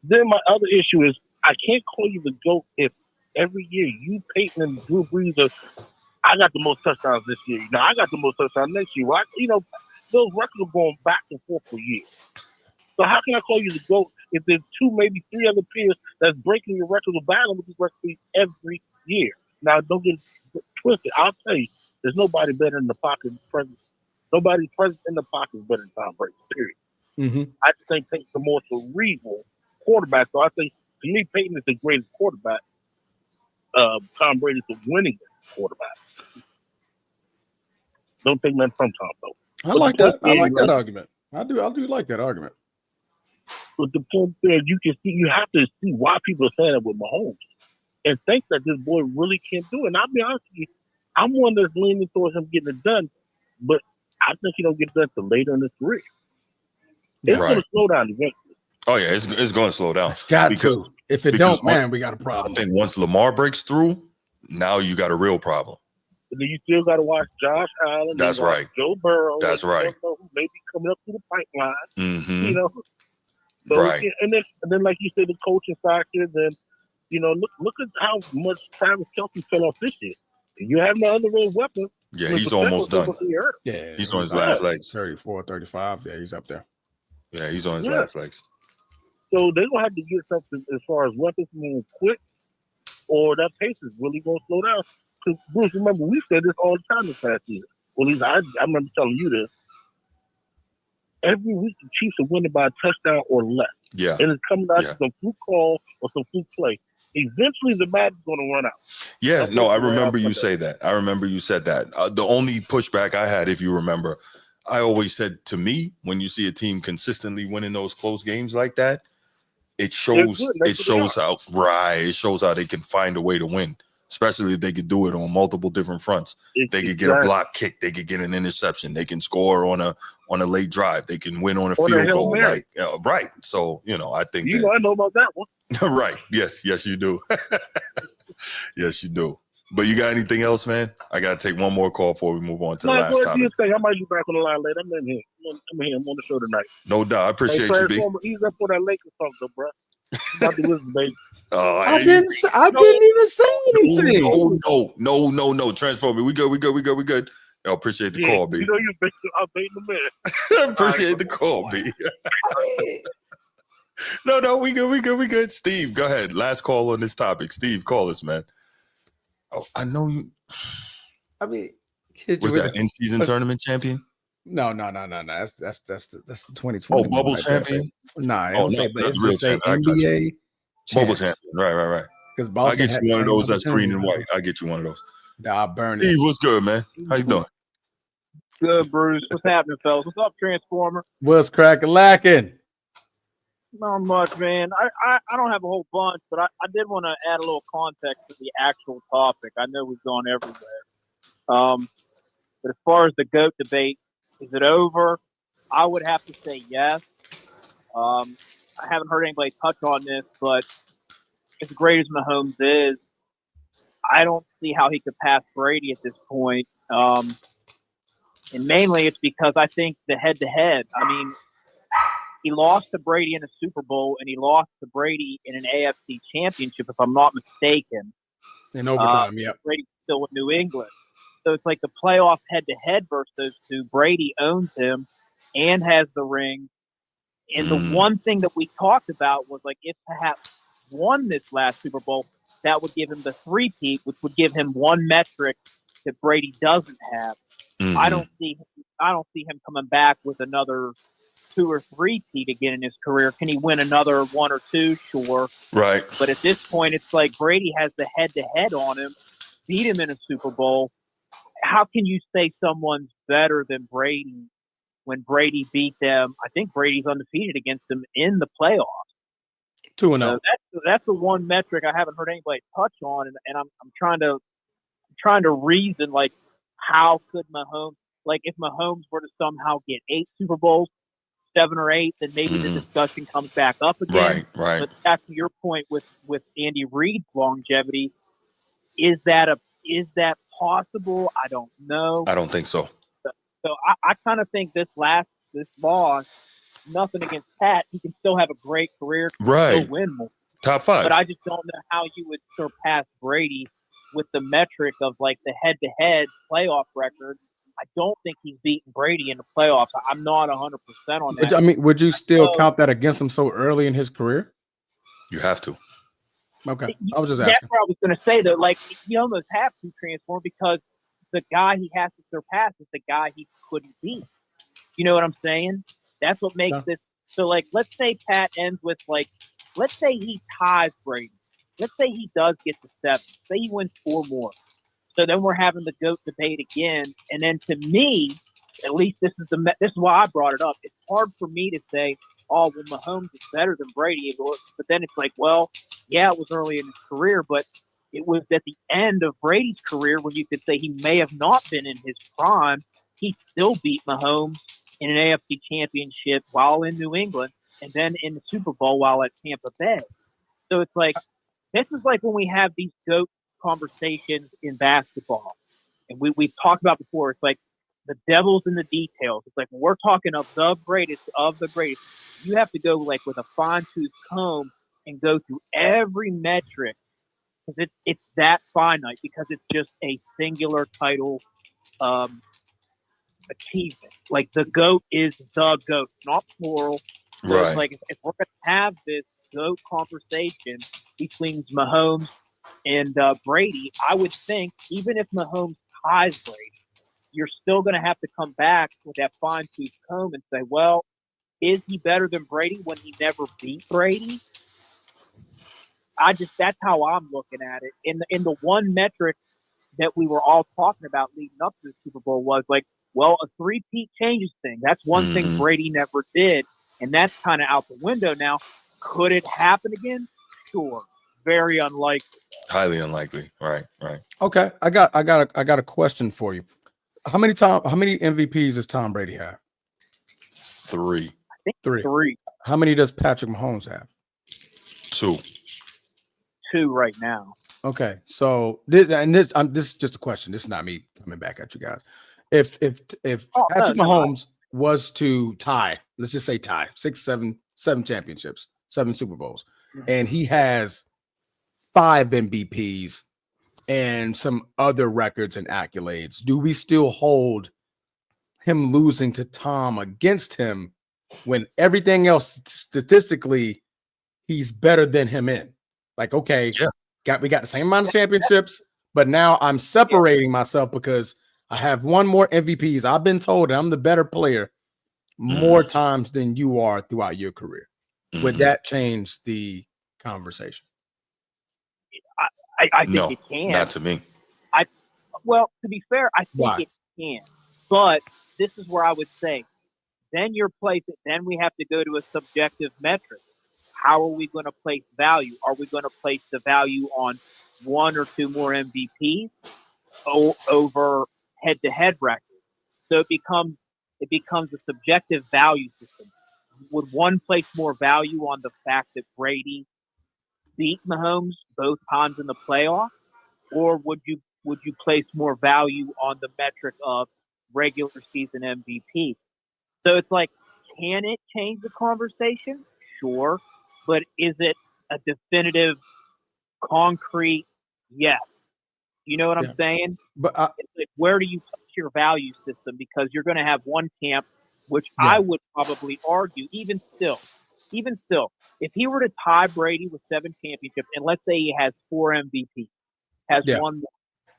[SPEAKER 5] Then my other issue is I can't call you the GOAT if every year you, Peyton, and Drew Brees I got the most touchdowns this year. I got the most touchdowns next year. Right? Those records are going back and forth for years. So how can I call you the GOAT if there's 2, maybe 3 other peers that's breaking your records or battling with these records every year? Now, don't get twisted. I'll tell you, there's nobody better in the pocket present. Nobody present in the pocket is better than Tom Brady, period.
[SPEAKER 2] Mm-hmm.
[SPEAKER 5] I just think Peyton's the more cerebral quarterback. So I think, to me, Peyton is the greatest quarterback. Tom Brady's the winning quarterback. Don't take nothing from Tom, though.
[SPEAKER 2] I like that argument. I do like that argument.
[SPEAKER 5] But the point there, you have to see why people are saying it with Mahomes and think that this boy really can do it. And I'll be honest with you, I'm one that's leaning towards him getting it done, but I think he don't get it done till later in his career. It's going to slow down eventually.
[SPEAKER 1] Oh yeah, it's going to slow down.
[SPEAKER 2] It's got to. If it don't, man, we got a problem.
[SPEAKER 1] I think once Lamar breaks through, now you got a real problem.
[SPEAKER 5] And then you still got to watch Josh Allen.
[SPEAKER 1] That's right.
[SPEAKER 5] Joe Burrow.
[SPEAKER 1] That's right.
[SPEAKER 5] Who may be coming up through the pipeline.
[SPEAKER 1] Mm-hmm.
[SPEAKER 5] So,
[SPEAKER 1] right.
[SPEAKER 5] And then, like you said, the coaching factor. Then, look at how much Travis Kelce fell off this year. You have no other real weapon.
[SPEAKER 1] Yeah, he's almost done.
[SPEAKER 2] Yeah,
[SPEAKER 1] he's on his last legs.
[SPEAKER 2] 34, 35. Yeah, he's up there.
[SPEAKER 1] Yeah, he's on his last legs.
[SPEAKER 5] So they're going to have to get something as far as weapons moving quick, or that pace is really going to slow down. Because, Bruce, remember, we said this all the time this past year. Well, at least I remember telling you this. Every week, the Chiefs are winning by a touchdown or less.
[SPEAKER 1] Yeah.
[SPEAKER 5] And it's coming down to some fluke call or some fluke play. Eventually, the match is going to run out.
[SPEAKER 1] Yeah, no, I remember you say that. I remember you said that. The only pushback I had, if you remember, I always said, to me, when you see a team consistently winning those close games like that, it shows how they can find a way to win, especially if they could do it on multiple different fronts. They could get a block kick, they could get an interception, they can score on a late drive, they can win on a field goal. Right. So, I think
[SPEAKER 5] I know about that one.
[SPEAKER 1] Right. Yes, you do. Yes, you do. But you got anything else, man? I got to take one more call before we move on to the last topic.
[SPEAKER 5] I might be back on the line later. I'm in here. I'm here. I'm on the show tonight.
[SPEAKER 1] No doubt. I appreciate you, B.
[SPEAKER 5] He's up for that Lakers talk, though, bro. About the wisdom, baby.
[SPEAKER 2] I didn't even say anything.
[SPEAKER 1] No. Transformer. We good. I appreciate the call, B.
[SPEAKER 5] You know I'm baiting the man.
[SPEAKER 1] Appreciate the call, B. No, we good. Steve, go ahead. Last call on this topic. Steve, call us, man. Oh, I know you.
[SPEAKER 2] I mean,
[SPEAKER 1] was that in-season tournament champion?
[SPEAKER 2] No. That's the 2020.
[SPEAKER 1] Oh, bubble champion.
[SPEAKER 2] Nah, it's
[SPEAKER 1] real
[SPEAKER 2] just say
[SPEAKER 1] champion.
[SPEAKER 2] NBA
[SPEAKER 1] bubble champion. Right.
[SPEAKER 2] Because
[SPEAKER 1] I'll get you one of those that's green and white. I'll get you one of those.
[SPEAKER 2] I'll burn it.
[SPEAKER 1] Steve, what's good, man? How you doing?
[SPEAKER 6] Good, Bruce. What's happening, fellas? What's up, Transformer?
[SPEAKER 2] What's cracking?
[SPEAKER 6] Not much, man. I don't have a whole bunch, but I did want to add a little context to the actual topic. I know we've gone everywhere. But as far as the GOAT debate, is it over? I would have to say yes. I haven't heard anybody touch on this, but as great as Mahomes is, I don't see how he could pass Brady at this point. And mainly it's because I think the head-to-head, I mean, he lost to Brady in a Super Bowl, and he lost to Brady in an AFC championship, if I'm not mistaken.
[SPEAKER 2] In overtime, yeah.
[SPEAKER 6] Brady's still with New England. So it's like the playoff head-to-head versus those two. Brady owns him and has the ring. And the one thing that we talked about was, like, if perhaps won this last Super Bowl, that would give him the three-peat, which would give him one metric that Brady doesn't have. I don't see him coming back with another 2 or 3-peat again in his career. Can he win another 1 or 2? Sure.
[SPEAKER 1] Right.
[SPEAKER 6] But at this point, it's like Brady has the head-to-head on him, beat him in a Super Bowl. How can you say someone's better than Brady when Brady beat them? I think Brady's undefeated against them in the playoffs.
[SPEAKER 2] 2-0.
[SPEAKER 6] That's the one metric I haven't heard anybody touch on, and I'm trying to reason, like, how could Mahomes, like, if Mahomes were to somehow get 8 Super Bowls, 7 or 8, then maybe the discussion comes back up again.
[SPEAKER 1] Right.
[SPEAKER 6] But that's your point with Andy Reid's longevity. Is that possible? I don't know.
[SPEAKER 1] I don't think so.
[SPEAKER 6] So I kind of think this loss, nothing against Pat, he can still have a great career, still win more.
[SPEAKER 1] Top 5.
[SPEAKER 6] But I just don't know how you would surpass Brady with the metric of, like, the head-to-head playoff record. I don't think he's beaten Brady in the playoffs. I'm not 100% on that.
[SPEAKER 2] I mean, would you still count that against him so early in his career?
[SPEAKER 1] You have to.
[SPEAKER 2] Okay. I was just asking.
[SPEAKER 6] That's what I was going to say, though. Like, he almost have to transform because the guy he has to surpass is the guy he couldn't beat. You know what I'm saying? That's what makes this. So, like, let's say Pat ends with, like, let's say he ties Brady. Let's say he does get to 7. Say he wins 4 more. So then we're having the GOAT debate again. And then to me, at least this is why I brought it up. It's hard for me to say, oh, well, Mahomes is better than Brady. But then it's like, well, yeah, it was early in his career, but it was at the end of Brady's career when you could say he may have not been in his prime. He still beat Mahomes in an AFC championship while in New England and then in the Super Bowl while at Tampa Bay. So it's like, this is like when we have these GOAT conversations in basketball. And we've talked about before, it's like the devil's in the details. It's like when we're talking of the greatest, you have to go, like, with a fine-tooth comb and go through every metric because it's that finite because it's just a singular title achievement. Like, the GOAT is the GOAT, not plural. So
[SPEAKER 1] Right.
[SPEAKER 6] It's like if we're going to have this GOAT conversation between Mahomes and Brady, I would think even if Mahomes ties Brady, you're still going to have to come back with that fine-tooth comb and say, well, is he better than Brady when he never beat Brady? That's how I'm looking at it. In the one metric that we were all talking about leading up to the Super Bowl was like, well, a three-peat changes thing. That's one thing Brady never did, and that's kind of out the window now. Could it happen again? Sure. Very unlikely.
[SPEAKER 1] Highly unlikely. Right.
[SPEAKER 2] Okay. I got a question for you. How many MVPs does Tom Brady have?
[SPEAKER 1] 3.
[SPEAKER 6] I think 3.
[SPEAKER 2] How many does Patrick Mahomes have?
[SPEAKER 1] 2.
[SPEAKER 6] 2 right now.
[SPEAKER 2] Okay, so this is just a question. This is not me coming back at you guys. If Patrick Mahomes was to tie, let's just say tie 7 championships, 7 Super Bowls, and he has 5 MVPs and some other records and accolades, do we still hold him losing to Tom against him when everything else statistically he's better than him in? Like, okay, we got the same amount of championships, but now I'm separating myself because I have one more MVPs. I've been told I'm the better player more times than you are throughout your career. Would that change the conversation?
[SPEAKER 6] I think it can.
[SPEAKER 1] Not to me.
[SPEAKER 6] Well, to be fair, I think it can. But this is where I would say, then then we have to go to a subjective metric. How are we going to place value? Are we going to place the value on 1 or 2 more MVPs over head-to-head records? So it becomes a subjective value system. Would one place more value on the fact that Brady beat Mahomes both times in the playoffs, or would you place more value on the metric of regular season MVP? So it's like, can it change the conversation? Sure. But is it a definitive, concrete yes? You know what I'm saying?
[SPEAKER 2] But
[SPEAKER 6] it's like, where do you put your value system? Because you're going to have one camp, which I would probably argue, even still, if he were to tie Brady with 7 championships, and let's say he has 4 MVP, has one more,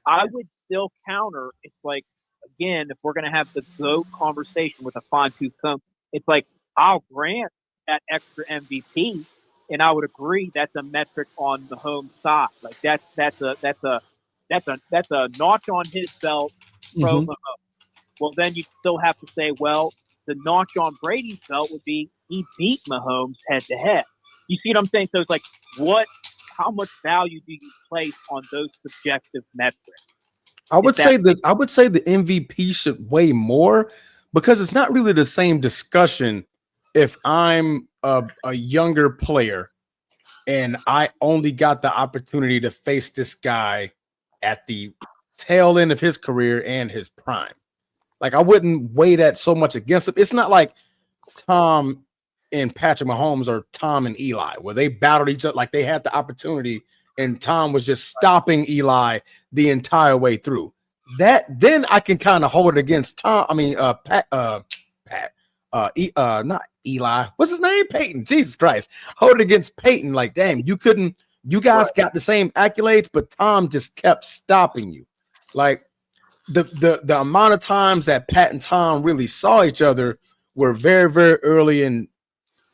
[SPEAKER 6] I would still counter. It's like, again, if we're going to have the GOAT conversation with a fine-tooth comb, it's like, I'll grant that extra MVP, and I would agree that's a metric on the home side. Like that's a notch on his belt pro Mahomes. Well, then you still have to say, well, the notch on Brady's belt would be he beat Mahomes head to head. You see what I'm saying? So it's like, how much value do you place on those subjective metrics?
[SPEAKER 2] I would say the MVP should weigh more, because it's not really the same discussion if I'm a younger player and I only got the opportunity to face this guy at the tail end of his career and his prime. Like, I wouldn't weigh that so much against him. It's not like Tom and Patrick Mahomes or Tom and Eli, where they battled each other. Like, they had the opportunity and Tom was just stopping Eli the entire way through. Then I can kind of hold it against Tom. I mean, not Eli. What's his name? Peyton. Jesus Christ. Hold it against Peyton. Like, damn, you guys got the same accolades, but Tom just kept stopping you. Like, the amount of times that Pat and Tom really saw each other were very, very early in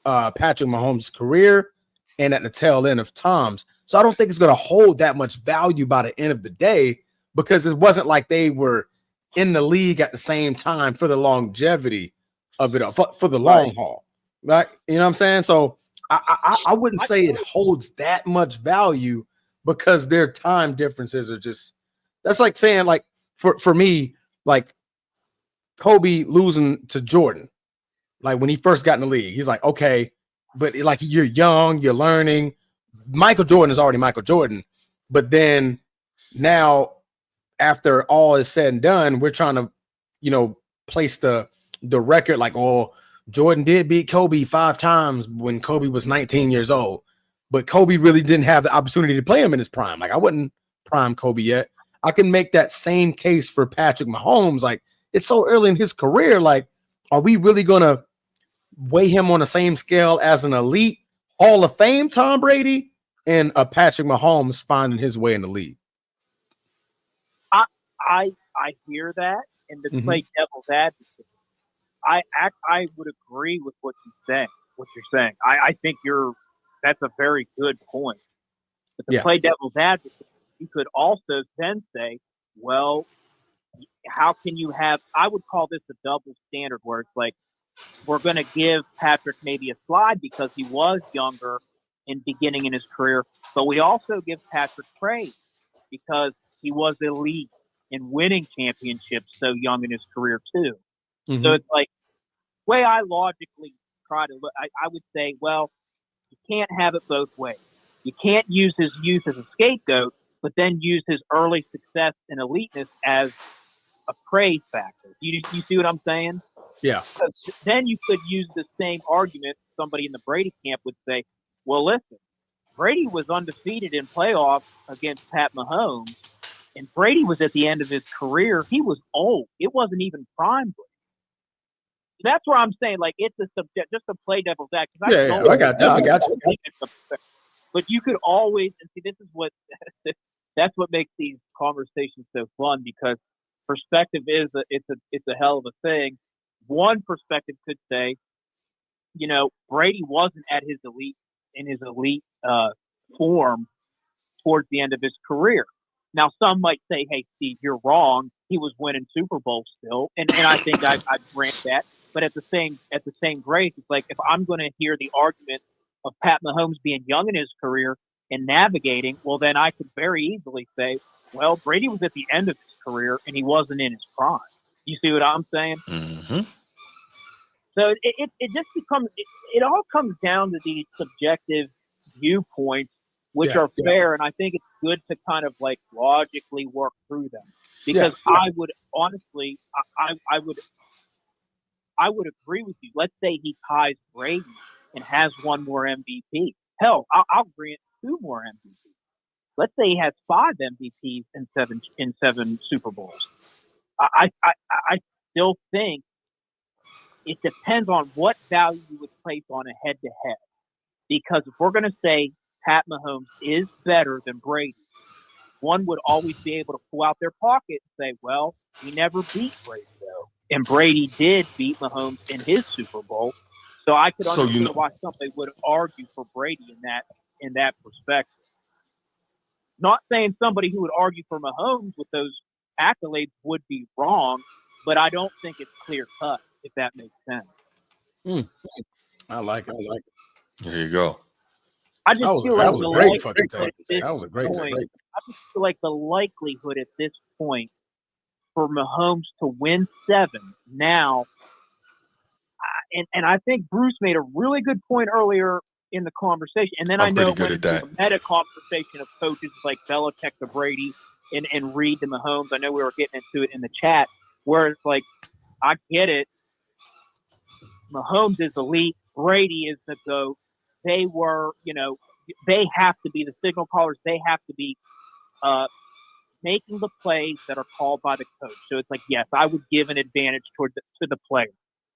[SPEAKER 2] Patrick Mahomes' career and at the tail end of Tom's. So I don't think it's going to hold that much value by the end of the day, because it wasn't like they were in the league at the same time for the longevity of it, for the long haul. Right? You know what I'm saying? So I wouldn't say it holds that much value, because their time differences are just, that's like saying, like, for me, like Kobe losing to Jordan, like when he first got in the league, he's like, okay, but like, you're young, you're learning. Michael Jordan is already Michael Jordan, but then now, after all is said and done, we're trying to, place the record like, oh, Jordan did beat Kobe 5 times when Kobe was 19 years old, but Kobe really didn't have the opportunity to play him in his prime. Like, I wouldn't prime Kobe yet. I can make that same case for Patrick Mahomes. Like, it's so early in his career. Like, are we really going to weigh him on the same scale as an elite Hall of Fame Tom Brady and a Patrick Mahomes finding his way in the league?
[SPEAKER 6] I hear that, and to play devil's advocate, I would agree with what you're saying. I think that's a very good point. But to play devil's advocate, you could also then say, well, how can you have, I would call this a double standard, where it's like, we're going to give Patrick maybe a slide because he was younger and beginning in his career, but we also give Patrick praise because he was elite in winning championships so young in his career too. So it's like, way I logically try to look, I would say, well, you can't have it both ways. You can't use his youth as a scapegoat, but then use his early success and eliteness as a praise factor. You see what I'm saying?
[SPEAKER 2] Yeah.
[SPEAKER 6] Then you could use the same argument. Somebody in the Brady camp would say, well, listen, Brady was undefeated in playoffs against Pat Mahomes, and Brady was at the end of his career. He was old. It wasn't even prime Brady. That's where I'm saying, like, it's a subject, just to play devil's advocate.
[SPEAKER 2] I got you.
[SPEAKER 6] But you could always, and see, this is what, that's what makes these conversations so fun, because perspective is it's a hell of a thing. One perspective could say, Brady wasn't at his elite form towards the end of his career. Now, some might say, hey, Steve, you're wrong. He was winning Super Bowls still. And I think I'd grant that. But at the same grace, it's like, if I'm going to hear the argument of Pat Mahomes being young in his career and navigating, well, then I could very easily say, well, Brady was at the end of his career and he wasn't in his prime. You see what I'm saying?
[SPEAKER 1] Mm-hmm.
[SPEAKER 6] So it just becomes, it all comes down to these subjective viewpoints, which are fair. And I think it's good to kind of like logically work through them, because I would honestly, I would agree with you. Let's say he ties Brady and has one more MVP. Hell, I'll grant 2 more MVPs. Let's say he has 5 MVPs in seven Super Bowls. I still think it depends on what value you would place on a head-to-head. Because if we're going to say Pat Mahomes is better than Brady, one would always be able to pull out their pocket and say, well, he never beat Brady, though. And Brady did beat Mahomes in his Super Bowl. So I could understand why somebody would argue for Brady in that perspective. Not saying somebody who would argue for Mahomes with those accolades would be wrong, but I don't think it's clear-cut, if that makes sense.
[SPEAKER 2] I like it.
[SPEAKER 1] There you go.
[SPEAKER 6] I just feel like
[SPEAKER 2] that was a great fucking take. That was a great take.
[SPEAKER 6] I just feel like the likelihood at this point for Mahomes to win 7 now, and I think Bruce made a really good point earlier in the conversation. And then I know when the meta conversation of coaches like Belichick to Brady and Reed to Mahomes, I know we were getting into it in the chat, where it's like, I get it. Mahomes is elite. Brady is the GOAT. They were, they have to be the signal callers. They have to be making the plays that are called by the coach. So it's like, yes, I would give an advantage to the player.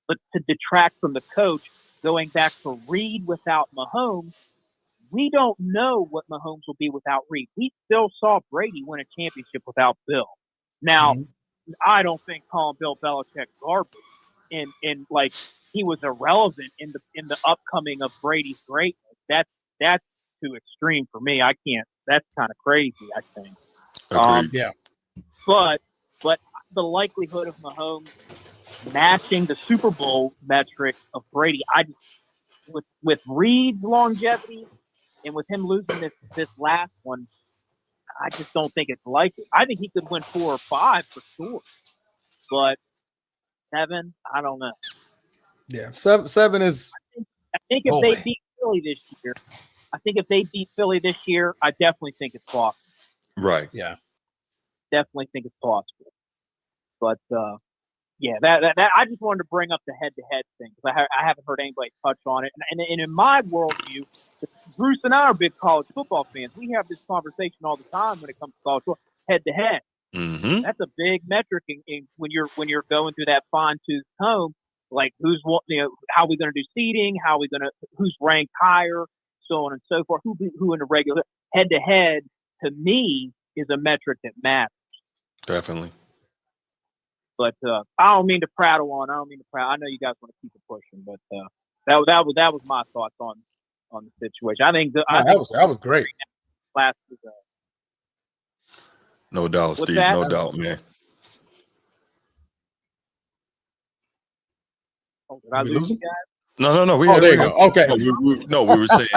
[SPEAKER 6] But to detract from the coach, going back to Reed without Mahomes, we don't know what Mahomes will be without Reed. We still saw Brady win a championship without Bill. Now, I don't think calling Bill Belichick garbage and like he was irrelevant in the upcoming of Brady's greatness. That's too extreme for me. I can't. That's kind of crazy, I think. But the likelihood of Mahomes matching the Super Bowl metric of Brady, with Reed's longevity and with him losing this last one, I just don't think it's likely. I think he could win 4 or 5 for sure, but 7, I don't know.
[SPEAKER 2] Yeah, 7 is.
[SPEAKER 6] I think if they beat Philly this year, I definitely think it's possible.
[SPEAKER 1] Right.
[SPEAKER 2] Yeah.
[SPEAKER 6] Definitely think it's possible. But yeah, that I just wanted to bring up the head-to-head thing because I haven't heard anybody touch on it. And in my worldview, Bruce and I are big college football fans. We have this conversation all the time when it comes to college football, head-to-head.
[SPEAKER 1] Mm-hmm.
[SPEAKER 6] That's a big metric in when you're going through that fine-tooth comb. Like how are we going to do seeding? Who's ranked higher? So on and so forth. Who in the regular head-to-head to me is a metric that matters.
[SPEAKER 1] Definitely.
[SPEAKER 6] But I don't mean to prattle on. I know you guys want to keep it pushing, but that was my thoughts on the situation. I think that
[SPEAKER 2] was great.
[SPEAKER 6] Last was,
[SPEAKER 1] no doubt, Steve.
[SPEAKER 6] That?
[SPEAKER 1] No doubt, man.
[SPEAKER 6] Oh, did I lose you guys?
[SPEAKER 1] No.
[SPEAKER 2] There you go. Okay.
[SPEAKER 1] No, we were saying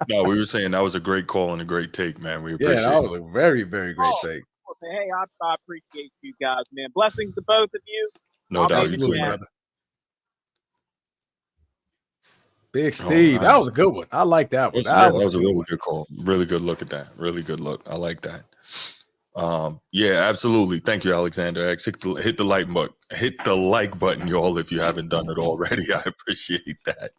[SPEAKER 1] we were saying that was a great call and a great take, man. We appreciate it.
[SPEAKER 2] Yeah, that was a very, very great take.
[SPEAKER 6] Hey, I appreciate you guys, man. Blessings to both of you.
[SPEAKER 1] No doubt,
[SPEAKER 2] absolutely, brother. Big Steve. That was a good one. I like that one.
[SPEAKER 1] That was a really good call. Really good look at that. Really good look. I like that. Yeah, absolutely. Thank you, Alexander X. Hit the like button. Hit the like button, y'all, if you haven't done it already. I appreciate that.